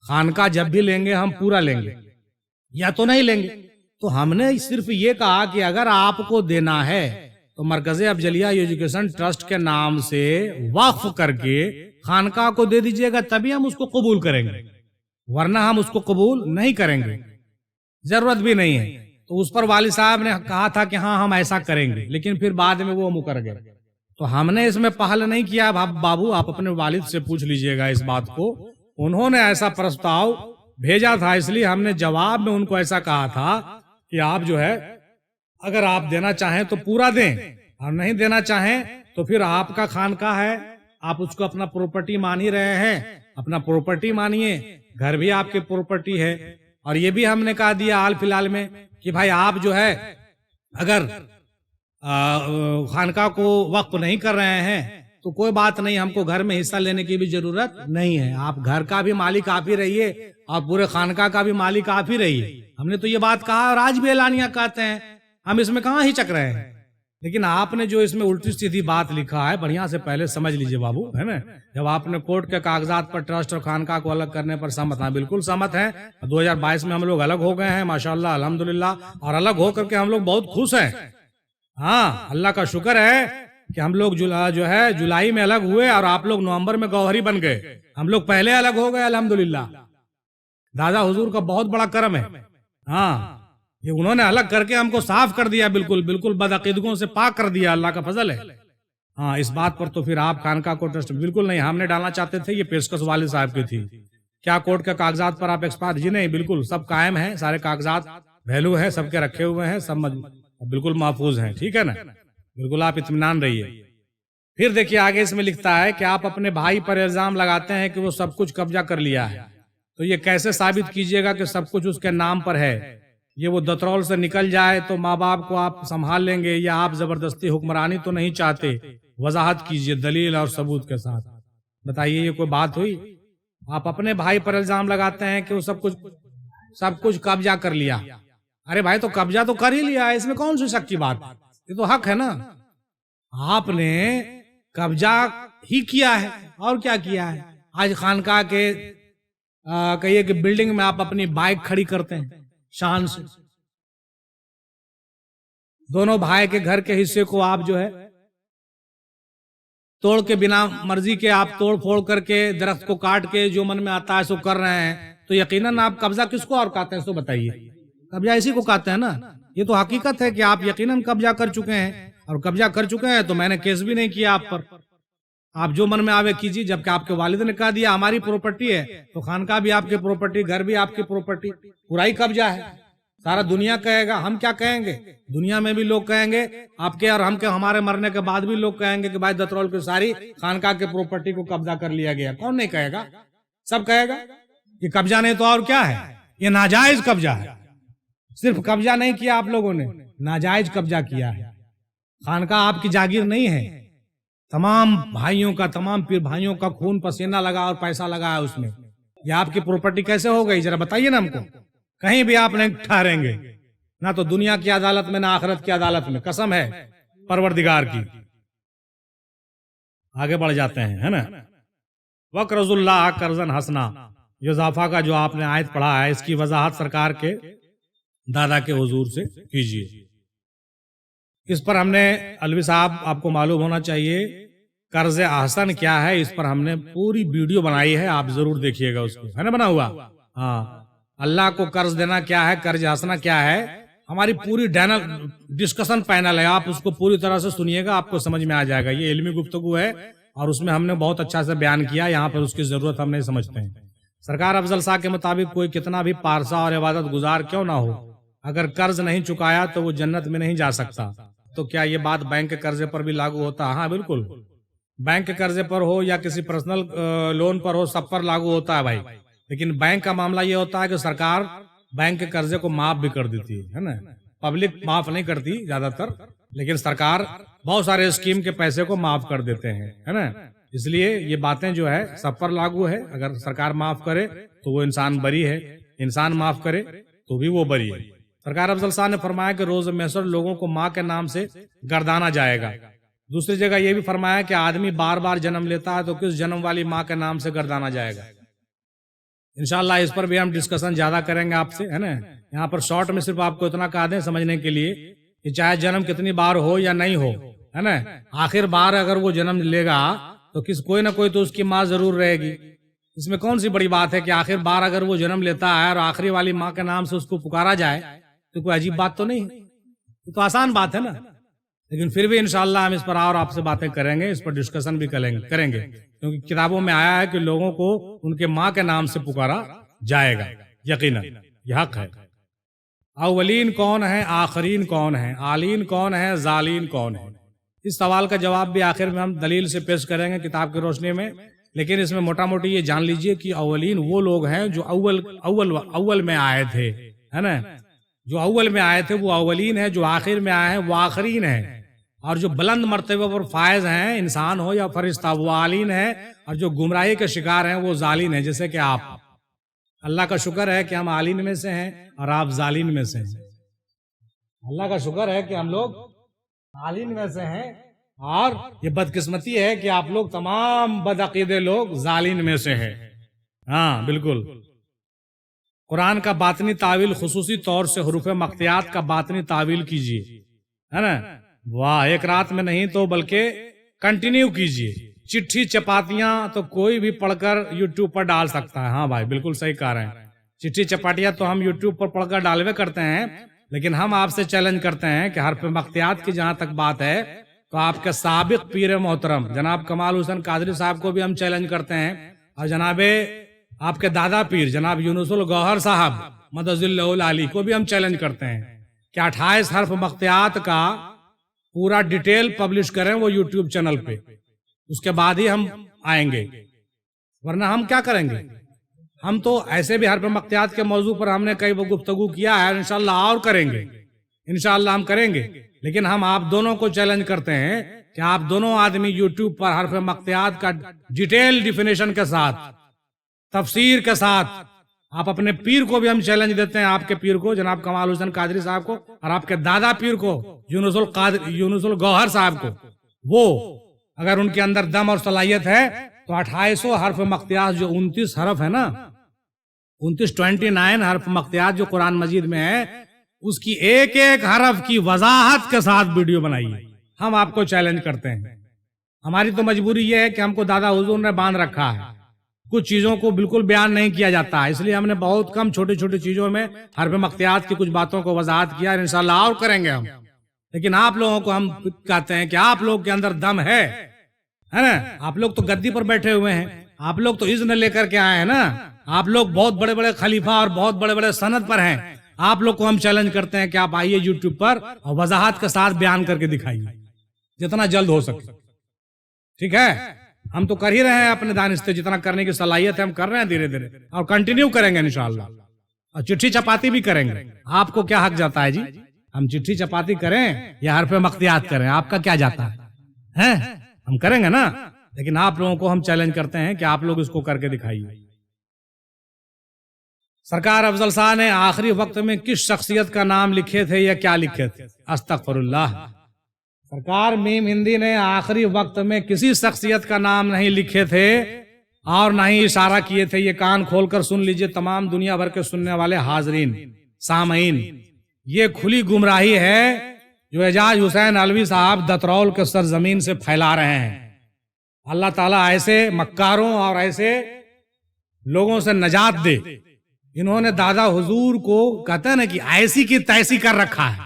خانقاہ جب بھی لیں گے ہم پورا لیں گے, یا تو نہیں لیں گے. تو ہم نے صرف یہ کہا کہ اگر آپ کو دینا ہے تو مرکز افضلیہ ایجوکیشن ٹرسٹ کے نام سے وقف کر کے خانقاہ کو دے دیجئے گا, تبھی ہم اس کو قبول کریں گے, ورنہ ہم اس کو قبول نہیں کریں گے, ضرورت بھی نہیں ہے. تو اس پر والد صاحب نے کہا تھا کہ ہاں ہم ایسا کریں گے, لیکن پھر بعد میں وہ مکر گئے. تو ہم نے اس میں پہل نہیں کیا. بابو آپ اپنے والد سے پوچھ لیجئے گا اس بات کو, انہوں نے ایسا پرستاؤ بھیجا تھا, اس لیے ہم نے جواب میں ان کو ایسا کہا تھا کہ آپ جو ہے اگر آپ دینا چاہیں تو پورا دیں, اور نہیں دینا چاہیں تو پھر آپ کا خانقاہ ہے, آپ اس کو اپنا پراپرٹی مان ہی رہے ہیں, اپنا پراپرٹی مانیے, گھر بھی آپ کی پراپرٹی ہے. اور یہ بھی ہم نے کہا دیا حال فی الحال میں کہ بھائی آپ جو ہے اگر خانقاہ کو وقف نہیں کر رہے ہیں تو کوئی بات نہیں, ہم کو گھر میں حصہ لینے کی بھی ضرورت نہیں ہے. آپ گھر کا بھی مالک آپ ہی رہیے اور پورے خانقاہ کا بھی مالک آپ ہی رہیے. ہم نے تو یہ بات کہا اور آج بھی اعلانیہ کہتے ہیں, ہم اس میں کہاں ہچک رہے ہیں. لیکن آپ نے جو اس میں الٹی سیدھی بات لکھا ہے بڑھیا سے پہلے سمجھ لیجئے بابو، ہے نا؟ جب آپ نے کورٹ کے کاغذات پر ٹرسٹ اور خانقاہ کو الگ کرنے پر سہمت ہیں، بالکل سہمت ہیں۔ 2022 میں ہم لوگ الگ ہو گئے ہیں ماشاءاللہ الحمدللہ، اور الگ ہو کر کے ہم لوگ بہت خوش ہیں۔ ہاں، اللہ کا شکر ہے کہ ہم لوگ جو ہے جولائی میں الگ ہوئے اور آپ لوگ نومبر میں گوہری بن گئے، ہم لوگ پہلے الگ ہو گئے الحمدللہ۔ دادا حضور کا بہت بڑا کرم ہے۔ ہاں، یہ انہوں نے الگ کر کے ہم کو صاف کر دیا، بالکل بدعقیدگیوں سے پاک کر دیا، اللہ کا فضل ہے۔ ہاں، اس بات پر تو پھر آپ خانقاہ کو ٹرسٹ بالکل نہیں، ہم نے ڈالنا چاہتے تھے، یہ پیشکش والد صاحب کی تھی۔ کیا کورٹ کے کاغذات پر آپ ایکسپائر؟ جی نہیں، بالکل سب قائم ہیں، سارے کاغذات ویلو ہیں، سب کے رکھے ہوئے ہیں، سب بالکل محفوظ ہیں، ٹھیک ہے نا؟ بالکل آپ اطمینان رہیے۔ پھر دیکھیے آگے اس میں لکھتا ہے کہ آپ اپنے بھائی پر الزام لگاتے ہیں کہ وہ سب کچھ قبضہ کر لیا ہے، تو یہ کیسے ثابت کیجیے گا کہ سب کچھ اس کے نام پر ہے؟ یہ وہ دترول سے نکل جائے تو ماں باپ کو آپ سنبھال لیں گے، یا آپ زبردستی حکمرانی تو نہیں چاہتے؟ وضاحت کیجیے دلیل اور ثبوت کے ساتھ، بتائیے یہ کوئی بات ہوئی؟ آپ اپنے بھائی پر الزام لگاتے ہیں کہ وہ سب کچھ قبضہ کر لیا۔ ارے بھائی، تو قبضہ تو کر ہی لیا ہے، اس میں کون سی شک کی بات؟ یہ تو حق ہے نا، آپ نے قبضہ ہی کیا ہے، اور کیا کیا ہے؟ آج خانقاہ کے کہیے کہ بلڈنگ میں آپ اپنی بائک کھڑی کرتے ہیں شان سے، دونوں بھائی کے گھر کے حصے کو آپ جو ہے توڑ کے بنا مرضی کے آپ توڑ پھوڑ کر کے درخت کو کاٹ کے جو من میں آتا ہے سو کر رہے ہیں، تو یقیناً آپ قبضہ کس کو اور کہتے ہیں سو بتائیے؟ قبضہ اسی کو کہتے ہیں نا۔ یہ تو حقیقت ہے کہ آپ یقیناً قبضہ کر چکے ہیں، اور قبضہ کر چکے ہیں تو میں نے کیس بھی نہیں کیا آپ پر، آپ جو من میں آوے کیجیے، جبکہ آپ کے والد نے کہا دیا ہماری پراپرٹی ہے، تو خانقاہ بھی آپ کی پراپرٹی، گھر بھی آپ کی پراپرٹی، پورا ہی قبضہ ہے۔ سارا دنیا کہے گا، ہم کیا کہیں گے؟ دنیا میں بھی لوگ کہیں گے آپ کے، اور ہمارے مرنے کے بعد بھی لوگ کہیں گے کہ بھائی دترول کی ساری خانقاہ کے پراپرٹی کو قبضہ کر لیا گیا۔ کون نہیں کہے گا؟ سب کہے گا۔ یہ قبضہ نہیں تو اور کیا ہے؟ یہ ناجائز قبضہ ہے۔ صرف قبضہ نہیں کیا آپ لوگوں نے، ناجائز قبضہ کیا ہے۔ خانقاہ آپ کی جاگیر نہیں ہے، تمام بھائیوں کا، تمام پیر بھائیوں کا خون پسینہ لگا اور پیسہ لگا ہے اس میں۔ یہ آپ کی پراپرٹی کیسے ہو گئی؟ ذرا بتائیے نا ہم کو۔ کہیں بھی آپ نہیں ٹھہریں گے، نہ تو دنیا کی عدالت میں نہ آخرت کی عدالت میں، قسم ہے پروردگار کی۔ آگے بڑھ جاتے ہیں، ہے نا؟ وَقْرَضُ اللَّهَ قَرْضًا حَسَنًا، یہ اضافہ کا جو آپ نے آیت پڑھا ہے، اس کی وضاحت سرکار کے دادا کے حضور سے کیجیے۔ اس پر ہم نے الوی صاحب آپ کو معلوم ہونا چاہیے قرض احسن کیا ہے، اس پر ہم نے پوری ویڈیو بنائی ہے، آپ ضرور دیکھیے گا اس کو، ہے نا بنا ہوا؟ ہاں، اللہ کو قرض دینا کیا ہے، قرض حسنہ کیا ہے، ہماری پوری ڈسکشن پینل ہے، آپ اس کو پوری طرح سے سنیے گا، آپ کو سمجھ میں آ جائے گا۔ یہ علمی گفتگو ہے اور اس میں ہم نے بہت اچھا سے بیان کیا، یہاں پر اس کی ضرورت ہم نہیں سمجھتے ہیں۔ سرکار افضل صاحب کے مطابق کوئی کتنا بھی پارسا اور عبادت گزار کیوں نہ ہو، اگر قرض نہیں چکایا تو وہ جنت میں نہیں جا سکتا۔ تو کیا یہ بات بینک کے قرضے پر بھی لاگو ہوتا ہے؟ ہاں بالکل، بینک کے قرضے پر ہو یا کسی پرسنل لون پر ہو، سب پر لاگو ہوتا ہے بھائی۔ لیکن بینک کا معاملہ یہ ہوتا ہے کہ سرکار بینک کے قرضے کو معاف بھی کر دیتی ہے نا، پبلک معاف نہیں کرتی زیادہ تر، لیکن سرکار بہت سارے اسکیم کے پیسے کو معاف کر دیتے ہیں، ہے نا۔ اس لیے یہ باتیں جو ہے سب پر لاگو ہے، اگر سرکار معاف کرے تو وہ انسان بری ہے، انسان معاف کرے تو بھی وہ بری ہے۔ سرکار افضل صاحب نے فرمایا کہ روز محشر لوگوں کو ماں کے نام سے گردانا جائے گا۔ دوسری جگہ یہ بھی فرمایا کہ آدمی بار بار جنم لیتا ہے تو کس جنم والی ماں کے نام سے گردانا جائے گا۔ انشاءاللہ اس پر بھی ہم ڈسکشن زیادہ کریں گے آپ سے، ہے نا۔ یہاں پر شارٹ میں صرف آپ کو اتنا کہا دیں سمجھنے کے لیے کہ چاہے جنم کتنی بار ہو یا نہیں ہو، ہے نا، آخر بار اگر وہ جنم لے گا تو کوئی نہ کوئی تو اس کی ماں ضرور رہے گی۔ اس میں کون سی بڑی بات ہے کہ آخر بار اگر وہ جنم لیتا ہے اور آخری والی ماں کے نام سے اس کو پکارا جائے تو کوئی عجیب بات تو نہیں ہے، یہ تو آسان بات ہے نا۔ لیکن پھر بھی انشاءاللہ ہم اس پر اور آپ سے باتیں کریں گے، اس پر ڈسکشن بھی کریں گے، کیونکہ کتابوں میں آیا ہے کہ لوگوں کو ان کے ماں کے نام سے پکارا جائے گا، یقیناً یہ حق ہے۔ اولین کون ہے، آخرین کون ہے، عالین کون ہے، ذالین کون ہے؟ اس سوال کا جواب بھی آخر میں ہم دلیل سے پیش کریں گے کتاب کی روشنی میں، لیکن اس میں موٹا موٹی یہ جان لیجئے کہ اولین وہ لوگ ہیں جو اول میں آئے تھے، ہے نا۔ جو اول میں آئے تھے وہ اولین ہیں، جو آخر میں آئے ہیں وہ آخرین ہیں، اور جو بلند مرتبہ پر فائز ہیں، انسان ہو یا فرشتہ، وہ عالین ہیں، اور جو گمراہی کے شکار ہیں وہ ذالین ہیں، جیسے کہ آپ۔ اللہ کا شکر ہے کہ ہم عالین میں سے ہیں اور آپ ذالین میں سے ہیں۔ اللہ کا شکر ہے کہ ہم لوگ ظالم میں سے ہیں، اور یہ بدقسمتی ہے کہ آپ لوگ تمام بدعقیدے لوگ ظالم میں سے ہیں۔ ہاں بالکل، قرآن کا باطنی تعویل خصوصی طور سے حروف مقطعات کا باطنی تعویل کیجیے، ہے نا؟ واہ، ایک رات میں نہیں تو بلکہ کنٹینیو کیجیے۔ چٹھی چپاتیاں تو کوئی بھی پڑھ کر یوٹیوب پر ڈال سکتا ہے۔ ہاں بھائی بالکل صحیح کہہ رہے ہیں، چٹھی چپاتیاں تو ہم یوٹیوب پر پڑھ کر ڈالوے کرتے ہیں، لیکن ہم آپ سے چیلنج کرتے ہیں کہ حرف مقطعات کی جہاں تک بات ہے تو آپ کے سابق پیر محترم جناب کمال حسین قادری صاحب کو بھی ہم چیلنج کرتے ہیں، اور جناب آپ کے دادا پیر جناب یونس الگوہر صاحب مدد اللہ العلی کو بھی ہم چیلنج کرتے ہیں کہ 28 حرف مقطعات کا پورا ڈیٹیل پبلش کریں وہ یوٹیوب چینل پہ، اس کے بعد ہی ہم آئیں گے، ورنہ ہم کیا کریں گے؟ ہم تو ایسے بھی حرف مقطعات کے موضوع پر ہم نے کئی گفتگو کیا ہے، انشاءاللہ اور کریں گے، انشاءاللہ ہم کریں گے، لیکن ہم آپ دونوں کو چیلنج کرتے ہیں کہ آپ دونوں آدمی یوٹیوب پر حرف مقطعات کا ڈیٹیل ڈیفینیشن کے ساتھ، تفسیر کے ساتھ، آپ اپنے پیر کو بھی ہم چیلنج دیتے ہیں، آپ کے پیر کو جناب کمال حسین قادری صاحب کو، اور آپ کے دادا پیر کو یونس الگوہر صاحب کو، وہ اگر ان کے اندر دم اور صلاحیت ہے تو 28 حرف مقطعات جو 29 حرف ہے نا، 29 حرف مقطعات جو قرآن مجید میں ہے، اس کی ایک ایک حرف کی وضاحت کے ساتھ ویڈیو بنائیے۔ ہم آپ کو چیلنج کرتے ہیں، ہماری تو مجبوری یہ ہے کہ ہم کو دادا حضور نے باندھ رکھا ہے، کچھ چیزوں کو بالکل بیان نہیں کیا جاتا ہے، اس لیے ہم نے بہت کم چھوٹی چھوٹی چیزوں میں حرف مقطعات کی کچھ باتوں کو وضاحت کیا، اور انشاءاللہ اور کریں گے ہم، لیکن آپ لوگوں کو ہم کہتے ہیں کہ آپ لوگ کے اندر دم ہے نا؟ آپ لوگ تو گدی پر بیٹھے ہوئے ہیں، آپ لوگ تو اذن لے کر کے آئے ہیں نا، آپ لوگ بہت بڑے بڑے خلیفہ اور بہت بڑے بڑے سند پر ہیں، آپ لوگ کو ہم چیلنج کرتے ہیں کہ آپ آئیے یوٹیوب پر اور وضاحت کے ساتھ بیان کر کے دکھائیے جتنا جلد ہو سکے، ٹھیک ہے؟ ہم تو کر ہی رہے ہیں اپنے دانش سے، جتنا کرنے کی صلاحیت ہے ہم کر رہے ہیں دھیرے دھیرے، اور کنٹینیو کریں گے انشاءاللہ، اور چٹھی چپاتی بھی کریں گے۔ آپ کو کیا حق جاتا ہے جی؟ ہم چٹھی چپاتی کریں یا حرف مقطعات کریں، آپ کا کیا جاتا ہے؟ ہم کریں گے نا، لیکن آپ لوگوں کو ہم چیلنج کرتے ہیں کہ آپ لوگ اس کو کر کے دکھائیے۔ سرکار افضل شاہ نے آخری وقت میں کس شخصیت کا نام لکھے تھے یا کیا لکھے تھے؟ استغفر اللہ، سرکار میم ہندی نے آخری وقت میں کسی شخصیت کا نام نہیں لکھے تھے اور نہ ہی اشارہ کیے تھے، یہ کان کھول کر سن لیجئے تمام دنیا بھر کے سننے والے حاضرین سامعین، یہ کھلی گمراہی ہے جو اعجاز حسین علوی صاحب دترول کے سرزمین سے پھیلا رہے ہیں۔ اللہ تعالیٰ ایسے مکاروں اور ایسے لوگوں سے نجات دے، انہوں نے دادا حضور کو کہتے ہیں نا کہ ایسی کی تیسی کر رکھا ہے،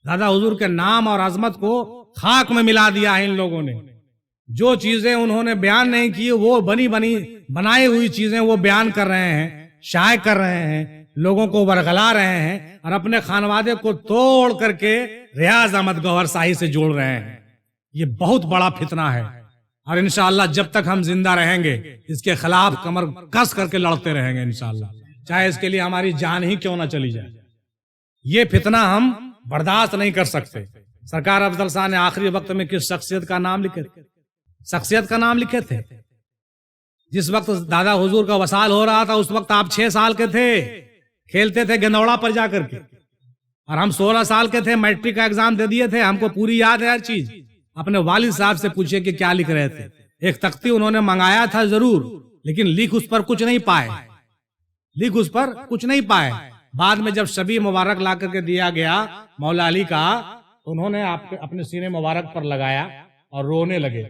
دادا حضور کے نام اور عظمت کو خاک میں ملا دیا ہے ان لوگوں نے، جو چیزیں انہوں نے بیان نہیں کی وہ بنائی ہوئی چیزیں وہ بیان کر رہے ہیں، شائع کر رہے ہیں، لوگوں کو ورغلا رہے ہیں، اور اپنے خانوادے کو توڑ کر کے ریاض احمد گوہر شاہی سے جوڑ رہے ہیں۔ یہ بہت بڑا فتنہ ہے، اور انشاءاللہ جب تک ہم زندہ رہیں گے اس کے خلاف کمر کس کر کے لڑتے رہیں گے انشاءاللہ، چاہے اس کے لیے ہماری جان ہی کیوں نہ چلی جائے۔ یہ فتنہ ہم برداشت نہیں کر سکتے۔ سرکار افضل شاہ نے آخری وقت میں کس شخصیت کا نام لکھے تھے؟ شخصیت کا نام لکھے تھے جس وقت دادا حضور کا وصال ہو رہا تھا، اس وقت آپ 6 سال کے تھے، کھیلتے تھے گندوڑا پر جا کر کے، اور ہم 16 سال کے تھے، میٹرک کا ایگزام دے دیے تھے، ہم کو پوری یاد ہے ہر چیز۔ اپنے والد صاحب سے پوچھے کہ کیا لکھ رہے تھے، ایک تختی انہوں نے منگایا تھا ضرور، لیکن لکھ اس پر کچھ نہیں پائے، بعد میں جب شبیہ مبارک لا کر کے دیا گیا مولا علی کا، تو انہوں نے اپنے سینے مبارک پر لگایا اور رونے لگے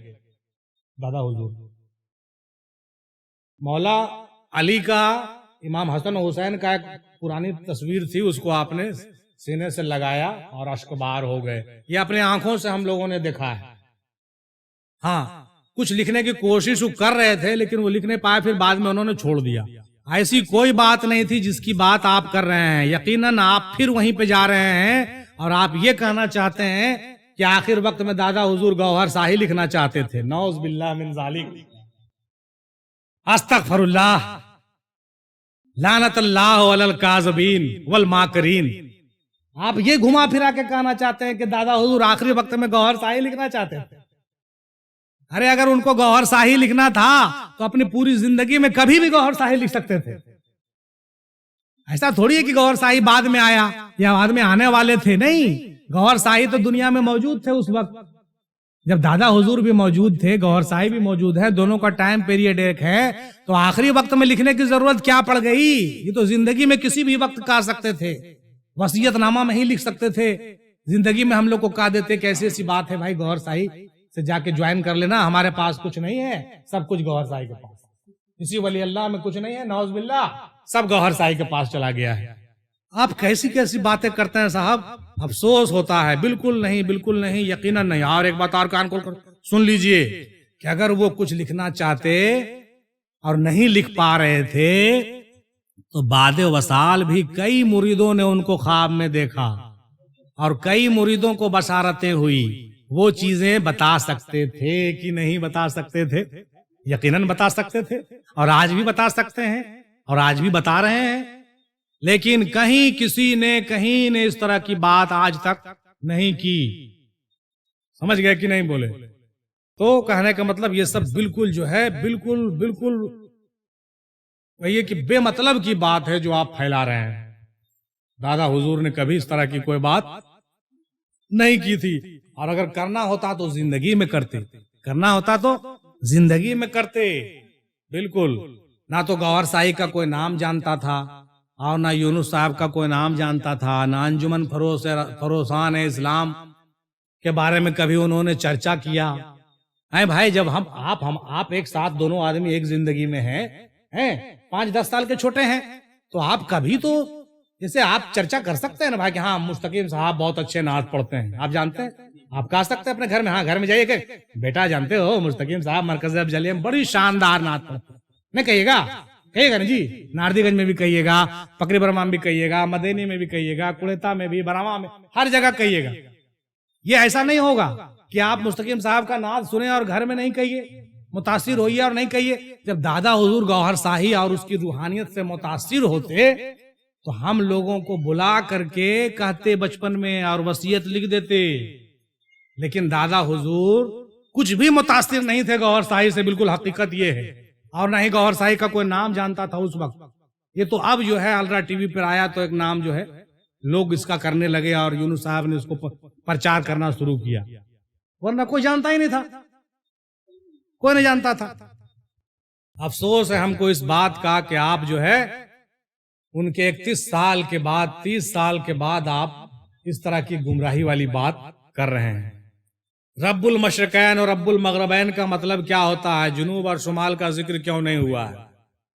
دادا حضور۔ مولا علی کا امام حسن و حسین کا ایک پرانی تصویر تھی، اس کو آپ نے سینے سے لگایا اور اشک بار ہو گئے، یہ اپنے آنکھوں سے ہم لوگوں نے دیکھا ہے۔ ہاں کچھ لکھنے کی کوشش کر رہے تھے لیکن وہ لکھ نہیں پائے، پھر بعد میں انہوں نے چھوڑ دیا۔ ایسی کوئی بات نہیں تھی جس کی بات آپ کر رہے ہیں، یقیناً آپ پھر وہیں پہ جا رہے ہیں، اور آپ یہ کہنا چاہتے ہیں کہ آخر وقت میں دادا حضور گوہر شاہی لکھنا چاہتے تھے۔ نعوذ باللہ من ذالک، استغفر اللہ، لعنت اللہ علی الکاذبین والماکرین۔ آپ یہ گھما پھرا کے کہنا چاہتے ہیں کہ دادا حضور آخری وقت میں گوہر شاہی لکھنا چاہتے تھے۔ ارے اگر ان کو گوہر شاہی لکھنا تھا تو اپنی پوری زندگی میں کبھی بھی گوہر شاہی لکھ سکتے تھے، ایسا تھوڑی ہے کہ گوہر شاہی بعد میں آیا یا بعد میں آنے والے تھے، نہیں، گوہر شاہی تو دنیا میں موجود تھے اس وقت جب دادا حضور بھی موجود تھے، گوہر شاہی بھی موجود ہے، دونوں کا ٹائم پیریڈ ایک ہے، تو آخری وقت میں لکھنے کی ضرورت کیا پڑ گئی؟ یہ تو زندگی میں کسی بھی وقت کہا سکتے تھے، وصیت نامہ میں ہی لکھ سکتے تھے، زندگی میں ہم لوگ کو کہا دیتے کہ ایسی ایسی بات ہے بھائی، گوہر شاہی سے جا کے جوائن کر لینا، ہمارے پاس کچھ نہیں ہے، سب کچھ گوہر شاہی کے پاس، کسی ولی اللہ میں کچھ نہیں ہے، نعوذ باللہ، سب گوہر شاہی کے پاس چلا گیا ہے۔ آپ کیسی کیسی باتیں کرتے ہیں صاحب، افسوس ہوتا ہے۔ بالکل نہیں، بالکل نہیں، یقیناً نہیں۔ اور ایک بات اور کان کھول کر سن لیجئے کہ اگر وہ کچھ لکھنا چاہتے اور نہیں لکھ پا رہے تھے تو بعد وصال بھی کئی مریدوں نے ان کو خواب میں دیکھا اور کئی مریدوں کو بشارتیں ہوئی، وہ چیزیں بتا سکتے تھے کہ نہیں بتا سکتے تھے؟ یقیناً بتا سکتے تھے، اور آج بھی بتا سکتے ہیں، اور آج بھی بتا رہے ہیں، لیکن کہیں کسی نے کہیں نے اس طرح کی بات آج تک نہیں کی۔ سمجھ گئے کہ نہیں بولے؟ تو کہنے کا مطلب یہ سب بالکل جو ہے بالکل بالکل یہ کہ بے مطلب کی بات ہے جو آپ پھیلا رہے ہیں۔ دادا حضور نے کبھی اس طرح کی کوئی بات نہیں کی تھی، اور اگر کرنا ہوتا تو زندگی میں کرتے، کرنا ہوتا تو زندگی میں کرتے۔ بالکل، نہ تو گوہر شاہی کا کوئی نام جانتا تھا اور نہ یونس صاحب کا کوئی نام جانتا تھا، نہ انجمن فروسان اسلام کے بارے میں کبھی انہوں نے چرچا کیا۔ بھائی جب آپ ایک ساتھ دونوں آدمی ایک زندگی میں ہیں، 5-10 سال کے چھوٹے ہیں، تو آپ کبھی تو جیسے آپ چرچا کر سکتے ہیں نا بھائی کہ ہاں مستقیم صاحب بہت اچھے نعت پڑھتے ہیں، آپ جانتے ہیں، آپ کہہ سکتے ہیں اپنے گھر میں، ہاں گھر میں جائیے کہ بیٹا جانتے ہو مستقیم صاحب مرکز افضلیہ میں بڑی شاندار نعت پڑھتے ہیں، نہیں کہیے گا نا جی، ناردی گنج میں بھی کہیے گا، پکری برمان بھی کہیے گا، مدینی میں بھی کہیے گا، کڑیتا میں بھی، براما میں، ہر جگہ کہیے گا۔ یہ ایسا نہیں ہوگا کہ آپ مستقیم صاحب کا نعت سنیں اور گھر میں نہیں کہیے، متاثر ہوئیے اور نہیں کہیے۔ جب دادا حضور گوہر شاہی اور اس کی روحانیت سے متاثر ہوتے تو ہم لوگوں کو بلا کر کے کہتے بچپن میں اور وصیت لکھ دیتے، لیکن دادا حضور کچھ بھی متاثر نہیں تھے گوہر شاہی سے، بالکل حقیقت یہ ہے، اور نہ ہی گوہر شاہی کا کوئی نام جانتا تھا اس وقت۔ یہ تو اب جو ہے الرا ٹی وی پر آیا تو ایک نام جو ہے لوگ اس کا کرنے لگے اور یونس صاحب نے اس کو پرچار کرنا شروع کیا، ورنہ کوئی جانتا ہی نہیں تھا، کوئی نہیں جانتا تھا۔ افسوس ہے ہم کو اس بات کا کہ آپ جو ہے ان کے 31 سال کے بعد 30 سال کے بعد آپ اس طرح کی گمراہی والی بات کر رہے ہیں۔ رب المشرقین اور رب المغربین کا مطلب کیا ہوتا ہے؟ جنوب اور شمال کا ذکر کیوں نہیں ہوا ہے؟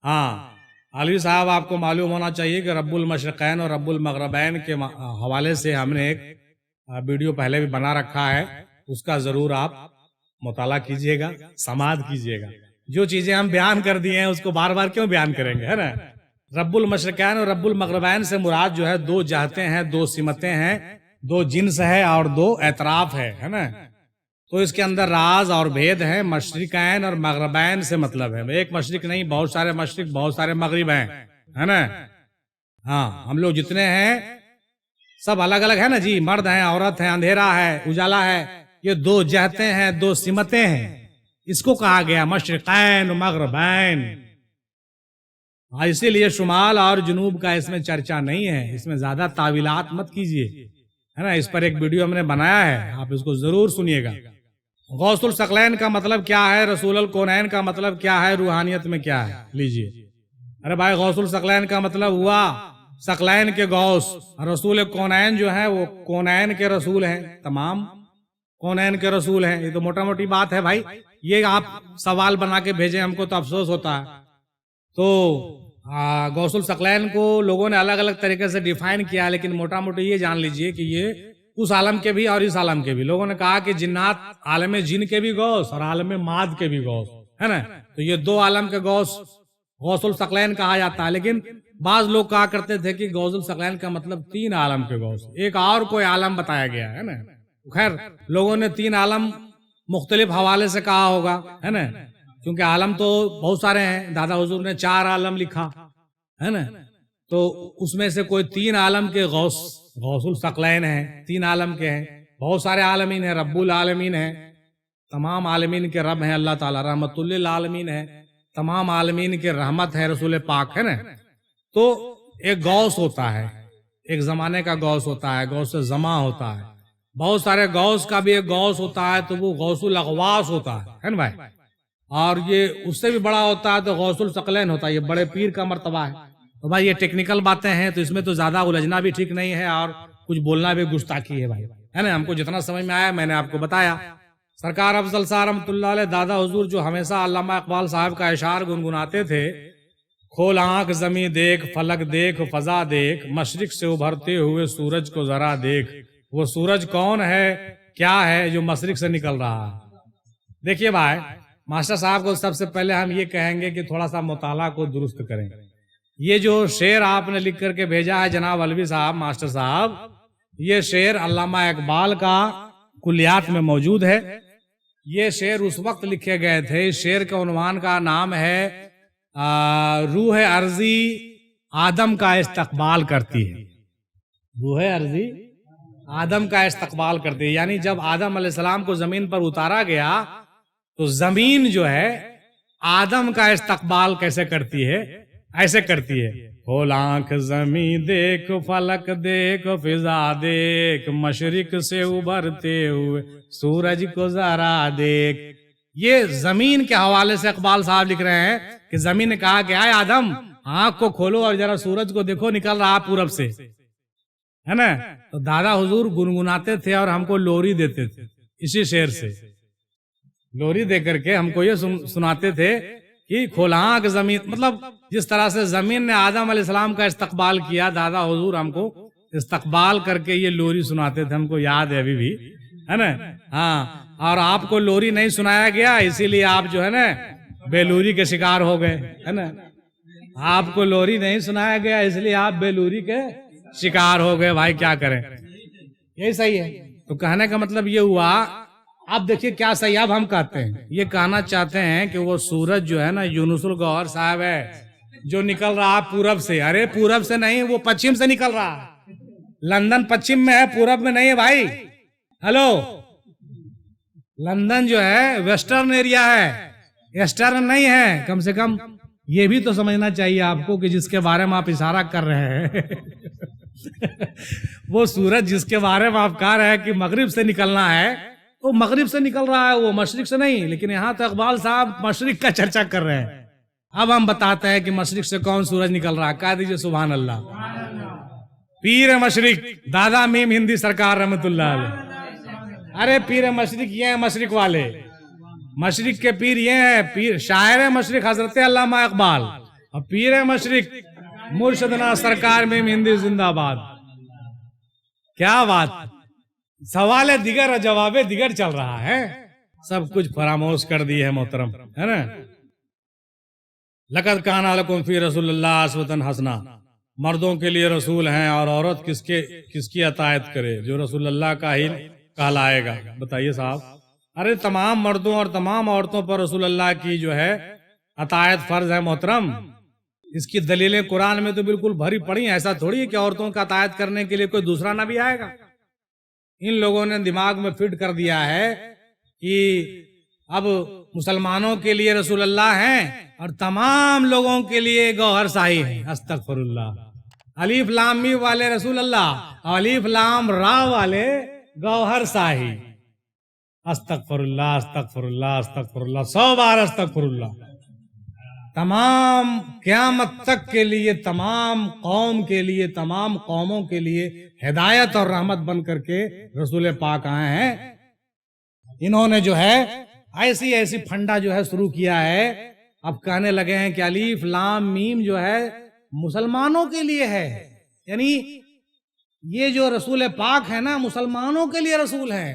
ہاں علی صاحب، آپ کو معلوم ہونا چاہیے کہ رب المشرقین اور رب المغربین کے حوالے سے ہم نے ایک ویڈیو پہلے بھی بنا رکھا ہے، اس کا ضرور آپ مطالعہ کیجئے گا، سماعت کیجئے گا۔ جو چیزیں ہم بیان کر دیے ہیں اس کو بار بار کیوں بیان کریں گے، ہے نا؟ رب المشرقین اور رب المغربین سے مراد جو ہے 2 جہتیں ہیں، 2 سمتیں ہیں، 2 جنس ہے اور 2 اعتراف ہے نا؟ تو اس کے اندر راز اور بھید ہے۔ مشرقین اور مغربین سے مطلب ہے ایک مشرق نہیں، بہت سارے مشرق، بہت سارے مغرب ہیں، ہے نا؟ ہاں ہم لوگ جتنے ہیں سب الگ الگ ہے نا جی، مرد ہیں، عورت ہیں، اندھیرا ہے، اجالا ہے، یہ 2 جہتیں ہیں، 2 سمتیں ہیں، اس کو کہا گیا مشرقین و مغربین۔ اسی لیے شمال اور جنوب کا اس میں چرچا نہیں ہے، اس میں زیادہ تعویلات مت کیجیے، ہے نا؟ اس پر ایک ویڈیو ہم نے بنایا ہے، آپ اس کو ضرور سنیے گا۔ غوث الثقلین کا مطلب کیا ہے؟ رسول الکونین کا مطلب کیا ہے؟ روحانیت میں کیا ہے؟ لیجئے۔ ارے بھائی غوث الثقلین کا مطلب ہوا ثقلین کے غوث، رسول کونین جو ہے وہ کونین کے رسول ہیں، تمام کونین کے رسول ہیں۔ یہ تو موٹا موٹی بات ہے بھائی، یہ آپ سوال بنا کے بھیجیں ہم کو تو افسوس ہوتا ہے۔ تو غوث الثقلین کو لوگوں نے الگ الگ طریقے سے ڈیفائن کیا، لیکن موٹا موٹی یہ جان لیجئے کہ یہ اس عالم کے بھی اور اس عالم کے بھی۔ لوگوں نے کہا کہ جنات عالم جن کے بھی غوث اور عالم ماد کے بھی غوث، ہے نا؟ تو یہ 2 عالم کے غوث غوث الثقلین کہا جاتا ہے، لیکن بعض لوگ کہا کرتے تھے کہ غوث الثقلین کا مطلب 3 عالم کے غوث، ایک اور کوئی عالم بتایا گیا ہے نا؟ خیر لوگوں نے 3 عالم مختلف حوالے سے کہا ہوگا، ہے نا؟ کیونکہ عالم تو بہت سارے ہیں، دادا حضور نے 4 عالم لکھا ہے نا؟ تو اس میں سے کوئی 3 عالم کے غوث الثقلین ہیں، 3 عالم کے ہیں، بہت سارے عالمین ہیں، رب العالمین ہیں، تمام عالمین کے رب ہیں اللہ تعالیٰ، رحمت للعالمین ہے، تمام عالمین کے رحمت ہے رسول پاک، ہے نا؟ تو ایک غوث ہوتا ہے، ایک زمانے کا غوث ہوتا ہے، غوث زماں ہوتا ہے، بہت سارے غوث کا بھی ایک غوث ہوتا ہے تو وہ غوث الاغواث ہوتا ہے نا بھائی، اور یہ اس سے بھی بڑا ہوتا ہے تو غوث الثقلین ہوتا ہے، یہ بڑے پیر کا مرتبہ ہے۔ تو بھائی یہ ٹیکنیکل باتیں ہیں تو اس میں تو زیادہ الجھنا بھی ٹھیک نہیں ہے اور کچھ بولنا بھی گستاخی ہے بھائی، ہے نا۔ ہم کو جتنا سمجھ میں آیا میں نے آپ کو بتایا۔ سرکار افضل صاحب رحمۃ اللہ علیہ دادا حضور جو ہمیشہ علامہ اقبال صاحب کا اشعار گنگناتے تھے، کھول آنکھ زمیں دیکھ، فلک دیکھ، فضا دیکھ، مشرق سے ابھرتے ہوئے سورج کو ذرا دیکھ، وہ سورج کون ہے کیا ہے جو مشرق سے نکل رہا ہے۔ دیکھیے بھائی، ماسٹر صاحب کو سب سے پہلے ہم یہ کہیں گے کہ تھوڑا سا مطالعہ کو درست کریں۔ یہ جو شعر آپ نے لکھ کر کے بھیجا ہے جناب علوی صاحب، ماسٹر صاحب، یہ شعر علامہ اقبال کا کلیات میں موجود ہے۔ یہ شعر اس وقت لکھے گئے تھے، اس شعر کے عنوان کا نام ہے روح ارضی آدم کا استقبال کرتی ہے۔ روح ارضی آدم کا استقبال کرتی ہے، یعنی جب آدم علیہ السلام کو زمین پر اتارا گیا تو زمین جو ہے آدم کا استقبال کیسے کرتی ہے؟ ایسے کرتی ہے، کھول آنکھ زمین دیکھ، فلک دیکھ، فضا دیکھ، مشرق سے ابھرتے ہوئے سورج کو ذرا دیکھ۔ یہ زمین کے حوالے سے اقبال صاحب لکھ رہے ہیں کہ زمین نے کہا کہ آئے آدم آنکھ کو کھولو اور ذرا سورج کو دیکھو، نکل رہا پورب سے، ہے نا۔ تو دادا حضور گنگناتے تھے اور ہم کو لوری دیتے تھے، اسی شعر سے لوری دے کر کے ہم کو یہ سناتے تھے کہ کھولا آنکھ زمین، مطلب جس طرح سے زمین نے آدم علیہ السلام کا استقبال کیا، دادا حضور ہم کو استقبال کر کے یہ لوری سناتے تھے، ہم کو یاد ہے ابھی بھی، ہے نا۔ ہاں، اور آپ کو لوری نہیں سنایا گیا اسی لیے آپ جو ہے نا بیلوری کے شکار ہو گئے، ہے نا۔ آپ کو لوری نہیں سنایا گیا اس لیے آپ بیلوری کے شکار ہو گئے، بھائی کیا کریں، یہی صحیح ہے۔ تو کہنے کا مطلب یہ ہوا، اب دیکھیے کیا صحیح اب ہم کہتے ہیں، یہ کہنا چاہتے ہیں کہ وہ سورج جو ہے نا یونس الگوہر صاحب ہے جو نکل رہا پورب سے، ارے پورب سے نہیں، وہ پچھم سے نکل رہا، لندن پچھم میں ہے، پورب میں نہیں ہے بھائی، ہلو، لندن جو ہے ویسٹرن ایریا ہے، ایسٹرن نہیں ہے۔ کم سے کم یہ بھی تو سمجھنا چاہیے آپ کو کہ جس کے بارے میں آپ اشارہ کر رہے ہیں وہ سورج جس کے بارے میں آپ کہہ رہے ہیں کہ مغرب سے نکلنا ہے، وہ مغرب سے نکل رہا ہے، وہ مشرق سے نہیں۔ لیکن یہاں تو اقبال صاحب مشرق کا چرچا کر رہے ہیں، اب ہم بتاتے ہیں کہ مشرق سے کون سورج نکل رہا ہے، کہہ دیجئے سبحان اللہ۔ پیر مشرق دادا میم ہندی سرکار رحمت اللہ علیہ، ارے پیر مشرق یہ ہیں، مشرق والے، مشرق کے پیر یہ ہیں، پیر شاعر مشرق حضرت علامہ اقبال، اور پیر مشرق مرشدنا سرکار میم ہندی زندہ باد۔ کیا بات، سوال دیگر اور جواب دیگر چل رہا ہے، سب کچھ فراموش کر دی ہے محترم، ہے نا۔ لقد کان لکم فی رسول اللہ اسوۃ حسنہ، مردوں کے لیے رسول ہیں اور عورت کس کی اطاعت کرے، جو رسول اللہ کا ہی کہلائے گا۔ بتائیے صاحب، ارے تمام مردوں اور تمام عورتوں پر رسول اللہ کی جو ہے اطاعت فرض ہے محترم۔ اس کی دلیلیں قرآن میں تو بالکل بھری پڑی ہیں، ایسا تھوڑی ہے کہ عورتوں کا اطاعت کرنے کے لیے کوئی دوسرا نبی آئے گا۔ ان لوگوں نے دماغ میں فٹ کر دیا ہے کہ اب مسلمانوں کے لیے رسول اللہ ہیں اور تمام لوگوں کے لیے گوہر شاہی ہیں، استغفر اللہ۔ الف لام میم والے رسول اللہ اور الف لام را والے گوہر شاہی، استغفر اللہ استغفر اللہ استغفر اللہ، 100 بار استغفر اللہ۔ تمام قیامت تک کے لیے، تمام قوم کے لیے، تمام قوموں کے لیے ہدایت اور رحمت بن کر کے رسول پاک آئے ہیں۔ انہوں نے جو ہے ایسی پھنڈا جو ہے شروع کیا ہے، اب کہنے لگے ہیں کہ الف لام میم جو ہے مسلمانوں کے لیے ہے، یعنی یہ جو رسول پاک ہے نا مسلمانوں کے لیے رسول ہے،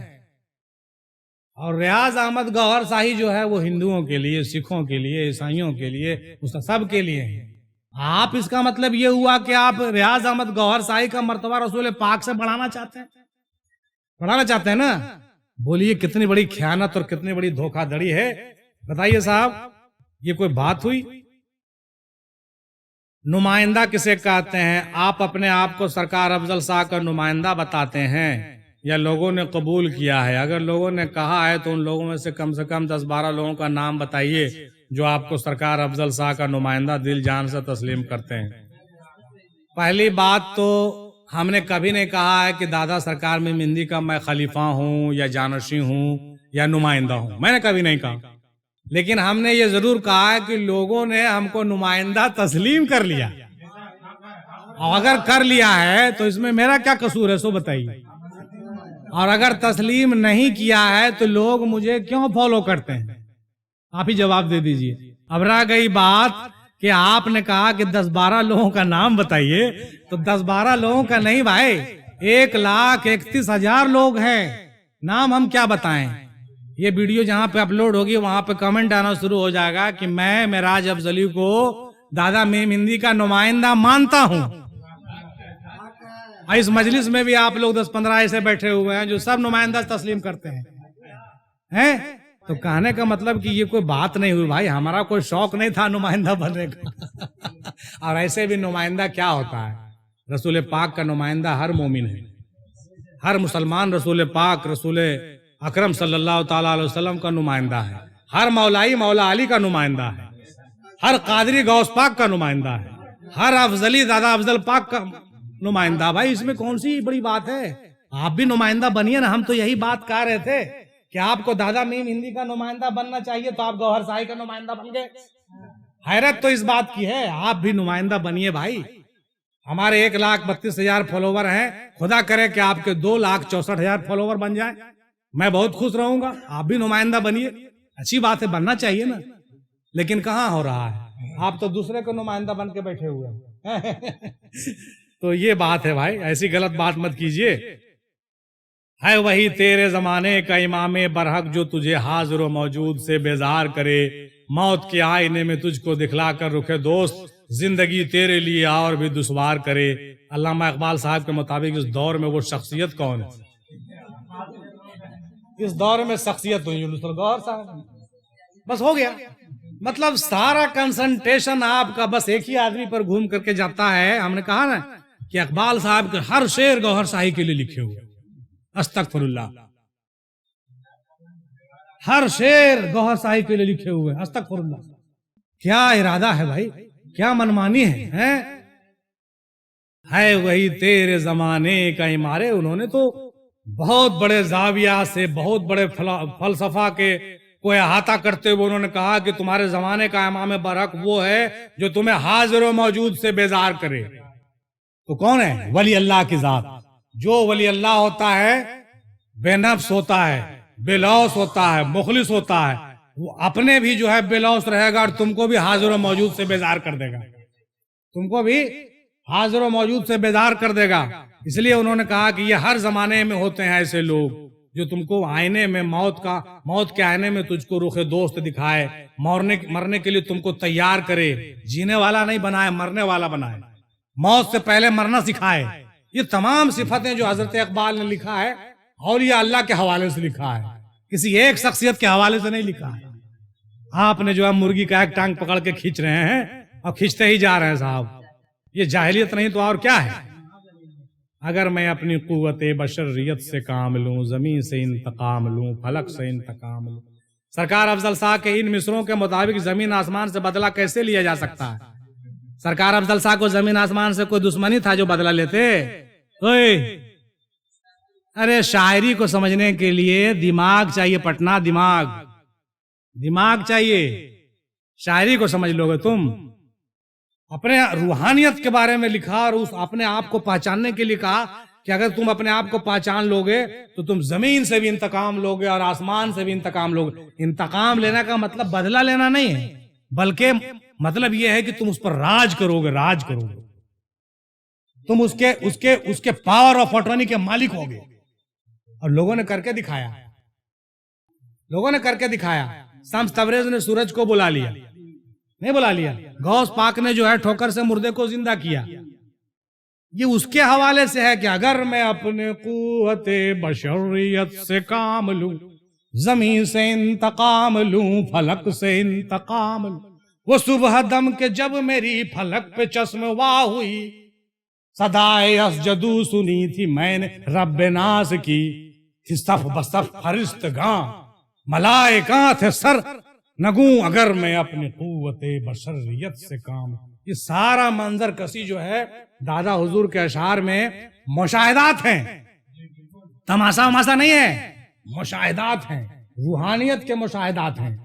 اور ریاض احمد گوہر شاہی جو ہے وہ ہندوؤں کے لیے، سکھوں کے لیے، عیسائیوں کے لیے، سب کے لیے ہے۔ آپ اس کا مطلب یہ ہوا کہ آپ ریاض احمد گوہر شاہی کا مرتبہ رسول پاک سے بڑھانا چاہتے ہیں نا؟ بولیے کتنی بڑی خیانت اور کتنی بڑی دھوکہ دھڑی ہے، بتائیے صاحب، یہ کوئی بات ہوئی؟ نمائندہ کسے کہتے ہیں؟ آپ اپنے آپ کو سرکار افضل صاحب کا نمائندہ بتاتے ہیں یا لوگوں نے قبول کیا ہے؟ اگر لوگوں نے کہا ہے تو ان لوگوں میں سے کم 10-12 لوگوں کا نام بتائیے جو آپ کو سرکار افضل صاحب کا نمائندہ دل جان سے تسلیم کرتے ہیں۔ پہلی بات تو ہم نے کبھی نہیں کہا ہے کہ دادا سرکار میں مہندی کا میں خلیفہ ہوں یا جانشی ہوں یا نمائندہ ہوں، میں نے کبھی نہیں کہا، لیکن ہم نے یہ ضرور کہا ہے کہ لوگوں نے ہم کو نمائندہ تسلیم کر لیا، اور اگر کر لیا ہے تو اس میں میرا کیا قصور ہے، سو بتائیے، اور اگر تسلیم نہیں کیا ہے تو لوگ مجھے کیوں فالو کرتے ہیں؟ آپ ہی جواب دے دیجئے۔ اب رہ گئی بات کہ آپ نے کہا کہ 10-12 لوگوں کا نام بتائیے، تو 10-12 لوگوں کا نہیں بھائی، 1,31,000 لوگ ہیں، نام ہم کیا بتائیں؟ یہ ویڈیو جہاں پہ اپلوڈ ہوگی وہاں پہ کمنٹ آنا شروع ہو جائے گا کہ میں معراج افضلی کو دادا میم ہندی کا نمائندہ مانتا ہوں۔ اس مجلس میں بھی آپ لوگ 10-15 ایسے بیٹھے ہوئے ہیں جو سب نمائندہ تسلیم کرتے ہیں، تو کہنے کا مطلب کہ یہ کوئی بات نہیں ہوئی بھائی، ہمارا کوئی شوق نہیں تھا نمائندہ بننے کا۔ اور ایسے بھی نمائندہ کیا ہوتا ہے؟ رسول پاک کا نمائندہ ہر مومن ہے، ہر مسلمان رسول پاک رسول اکرم صلی اللہ تعالیٰ علیہ وسلم کا نمائندہ ہے، ہر مولائی مولا علی کا نمائندہ ہے، ہر قادری غوث پاک کا نمائندہ ہے، ہر افضلی دادا افضل پاک کا نمائندہ۔ بھائی اس میں کون سی بڑی بات ہے؟ آپ بھی نمائندہ بنیے نا، ہم تو یہی بات کہہ رہے تھے کہ آپ کو دادا میم ہندی کا نمائندہ بننا چاہیے، تو آپ گوہر صاحب کا نمائندہ بن گئے۔ حیرت تو اس بات کی ہے، آپ بھی نمائندہ بنیے بھائی۔ ہمارے 1,32,000 فالوور ہیں، خدا کرے کہ آپ کے 2,64,000 فالوور بن جائیں، میں بہت خوش رہوں گا۔ آپ بھی نمائندہ بنیے، اچھی بات ہے، بننا چاہیے نا، لیکن کہاں ہو رہا ہے؟ آپ تو دوسرے کو نمائندہ بن کے بیٹھے ہوئے ہیں۔ تو یہ بات ہے بھائی، ایسی غلط بات مت کیجئے۔ ہے وہی تیرے زمانے کا امام برحق جو تجھے حاضر و موجود سے بیزار کرے، موت کے آئینے میں تجھ کو دکھلا کر رکھے دوست، زندگی تیرے لیے اور بھی دشوار کرے۔ علامہ اقبال صاحب کے مطابق اس دور میں وہ شخصیت کون ہے؟ اس دور میں شخصیت ہوئی یونس الغور صاحب۔ بس ہو گیا، مطلب سارا کنسنٹریشن آپ کا بس ایک ہی آدمی پر گھوم کر کے جاتا ہے۔ ہم نے کہا نا کہ اقبال صاحب کے ہر شعر گوہر شاہی کے لیے لکھے ہوئے، استغفر اللہ، ہر شعر گوہر شاہی کے لیے لکھے ہوئے، استغفر اللہ۔ کیا ارادہ ہے بھائی، کیا منمانی ہے وہی تیرے زمانے کا امارے۔ انہوں نے تو بہت بڑے زاویہ سے، بہت بڑے فلسفہ کے کو احاطہ کرتے ہوئے انہوں نے کہا کہ تمہارے زمانے کا امام برحق وہ ہے جو تمہیں حاضر و موجود سے بیزار کرے۔ تو کون ہے؟ ولی اللہ کی ذات۔ جو ولی اللہ ہوتا ہے بے نفس ہوتا ہے، بے لوث ہوتا ہے، مخلص ہوتا ہے، وہ اپنے بھی جو ہے بے لوث رہے گا اور تم کو بھی حاضر و موجود سے بیزار کر دے گا، تم کو بھی حاضر و موجود سے بیزار کر دے گا۔ اس لیے انہوں نے کہا کہ یہ ہر زمانے میں ہوتے ہیں ایسے لوگ جو تم کو آئینے میں موت کے آئینے میں تجھ کو رخ دوست دکھائے، مرنے کے لیے تم کو تیار کرے، جینے والا نہیں بنائے، مرنے والا بنائے، موت سے پہلے مرنا سکھائے۔ یہ تمام صفتیں جو حضرت اقبال نے لکھا ہے اولیاء اللہ کے حوالے سے لکھا ہے، کسی ایک شخصیت کے حوالے سے نہیں لکھا ہے۔ آپ نے جو ہے مرغی کا ایک ٹانگ پکڑ کے کھینچ رہے ہیں اور کھینچتے ہی جا رہے ہیں صاحب، یہ جاہلیت نہیں تو اور کیا ہے؟ اگر میں اپنی قوت بشریت سے کام لوں، زمین سے انتقام لوں، فلک سے انتقام لوں۔ سرکار افضل صاحب کے ان مصروں کے مطابق زمین آسمان سے بدلہ کیسے لیا جا سکتا ہے؟ سرکار افضل صاحب کو زمین آسمان سے کوئی دشمنی تھا جو بدلہ لیتے؟ ارے شاعری کو سمجھنے کے لیے دماغ چاہیے، پٹنا دماغ چاہیے۔ شاعری کو سمجھ لو گے تم؟ اپنے روحانیت کے بارے میں لکھا اور اپنے آپ کو پہچاننے کے لیے کہا کہ اگر تم اپنے آپ کو پہچان لو گے تو تم زمین سے بھی انتقام لوگے اور آسمان سے بھی انتقام لوگے۔ انتقام لینے کا مطلب بدلہ لینا نہیں ہے، بلکہ مطلب یہ ہے کہ تم اس پر راج کرو گے، تم اس کے پاور آف اٹارنی کے مالک ہوگے۔ اور لوگوں نے کر کے دکھایا، شمس تبریز نے سورج کو بلا لیا، نہیں بلا لیا، غوث پاک نے جو ہے ٹھوکر سے مردے کو زندہ کیا۔ یہ اس کے حوالے سے ہے کہ اگر میں اپنے قوت بشریت سے کام لوں، زمین سے انتقام لوں، فلک سے انتقام لوں، وہ صبح دم کے جب میری فلک پہ چشم واہ ہوئی، صدائے اسجدو سنی تھی میں نے رب ناز کی، تھی صف بصف فرشتگاں، ملائکہ تھے سر نگوں، اگر میں اپنی قوت بشریت سے کام یہ سارا منظر کسی جو ہے دادا حضور کے اشعار میں مشاہدات ہیں، تماشا وماشا نہیں ہے، مشاہدات ہیں، روحانیت کے مشاہدات ہیں.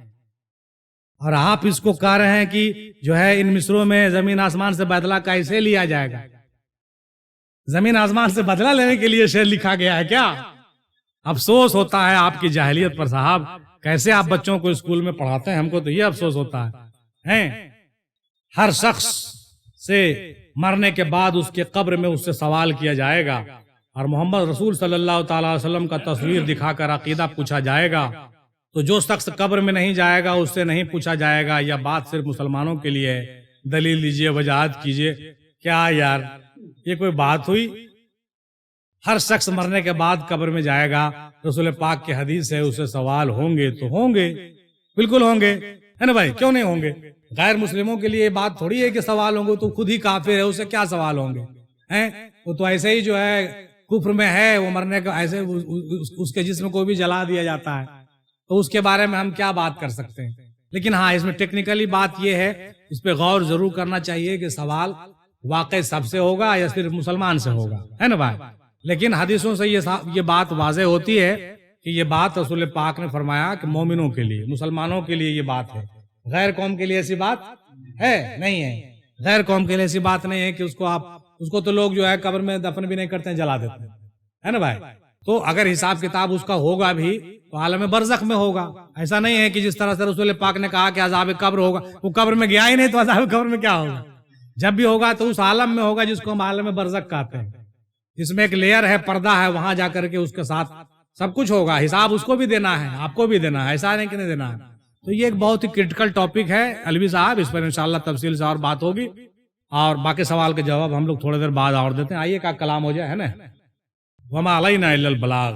اور آپ اس کو کہہ رہے ہیں کہ جو ہے ان مصروں میں زمین آسمان سے بدلہ کیسے لیا جائے گا؟ زمین آسمان سے بدلہ لینے کے لیے شعر لکھا گیا ہے کیا؟ افسوس ہوتا ہے آپ کی جاہلیت پر صاحب، کیسے آپ بچوں کو اسکول میں پڑھاتے ہیں، ہم کو تو یہ افسوس ہوتا ہے. ہر شخص سے مرنے کے بعد اس کے قبر میں اس سے سوال کیا جائے گا، اور محمد رسول صلی اللہ تعالی علیہ وسلم کا تصویر دکھا کر عقیدہ پوچھا جائے گا. تو جو شخص قبر میں نہیں جائے گا اس سے نہیں پوچھا جائے گا. یا بات صرف مسلمانوں کے لیے ہے؟ دلیل دیجئے، وجاہت کیجئے. کیا یار یہ کوئی بات ہوئی؟ ہر شخص مرنے کے بعد قبر میں جائے گا، رسول پاک کی حدیث ہے، اسے سوال ہوں گے تو ہوں گے، بالکل ہوں گے، ہے نا بھائی؟ کیوں نہیں ہوں گے؟ غیر مسلموں کے لیے یہ بات تھوڑی ہے کہ سوال ہوں گے، تو خود ہی کافر ہے، اسے کیا سوال ہوں گے؟ وہ تو ایسے ہی جو ہے کفر میں ہے، وہ مرنے کا ایسے اس کے جسم کو بھی جلا دیا جاتا ہے، تو اس کے بارے میں ہم کیا بات کر سکتے ہیں؟ لیکن ہاں اس میں ٹیکنیکلی بات یہ ہے، اس پہ غور ضرور کرنا چاہیے کہ سوال واقع سب سے ہوگا یا صرف مسلمان سے ہوگا، ہے نا بھائی؟ لیکن حدیثوں سے یہ بات واضح ہوتی ہے کہ یہ بات رسول پاک نے فرمایا کہ مومنوں کے لیے، مسلمانوں کے لیے یہ بات ہے. غیر قوم کے لیے ایسی بات ہے نہیں ہے. غیر قوم کے لیے ایسی بات نہیں ہے کہ اس کو تو لوگ جو ہے قبر میں دفن بھی نہیں کرتے ہیں، جلا دیتے ہیں، ہے نا بھائی؟ تو اگر حساب کتاب اس کا ہوگا بھی تو عالم برزخ میں ہوگا. ایسا نہیں ہے کہ جس طرح سے رسول پاک نے کہا کہ عذاب قبر ہوگا، وہ قبر میں گیا ہی نہیں تو عذاب قبر میں کیا ہوگا؟ جب بھی ہوگا تو اس عالم میں ہوگا جس کو ہم عالم برزخ کہتے ہیں. اس میں ایک لیئر ہے، پردہ ہے، وہاں جا کر کے اس کے ساتھ سب کچھ ہوگا. حساب اس کو بھی دینا ہے، آپ کو بھی دینا ہے، ایسا نہیں کہ نہیں دینا ہے. تو یہ ایک بہت ہی کرٹیکل ٹاپک ہے علوی صاحب، اس پر انشاءاللہ تفصیل سے اور بات ہوگی، اور باقی سوال کے جواب ہم لوگ تھوڑی دیر بعد اور دیتے ہیں. آئیے کا کلام ہو جائے، ہے نا. وما علینا الا البلاغ.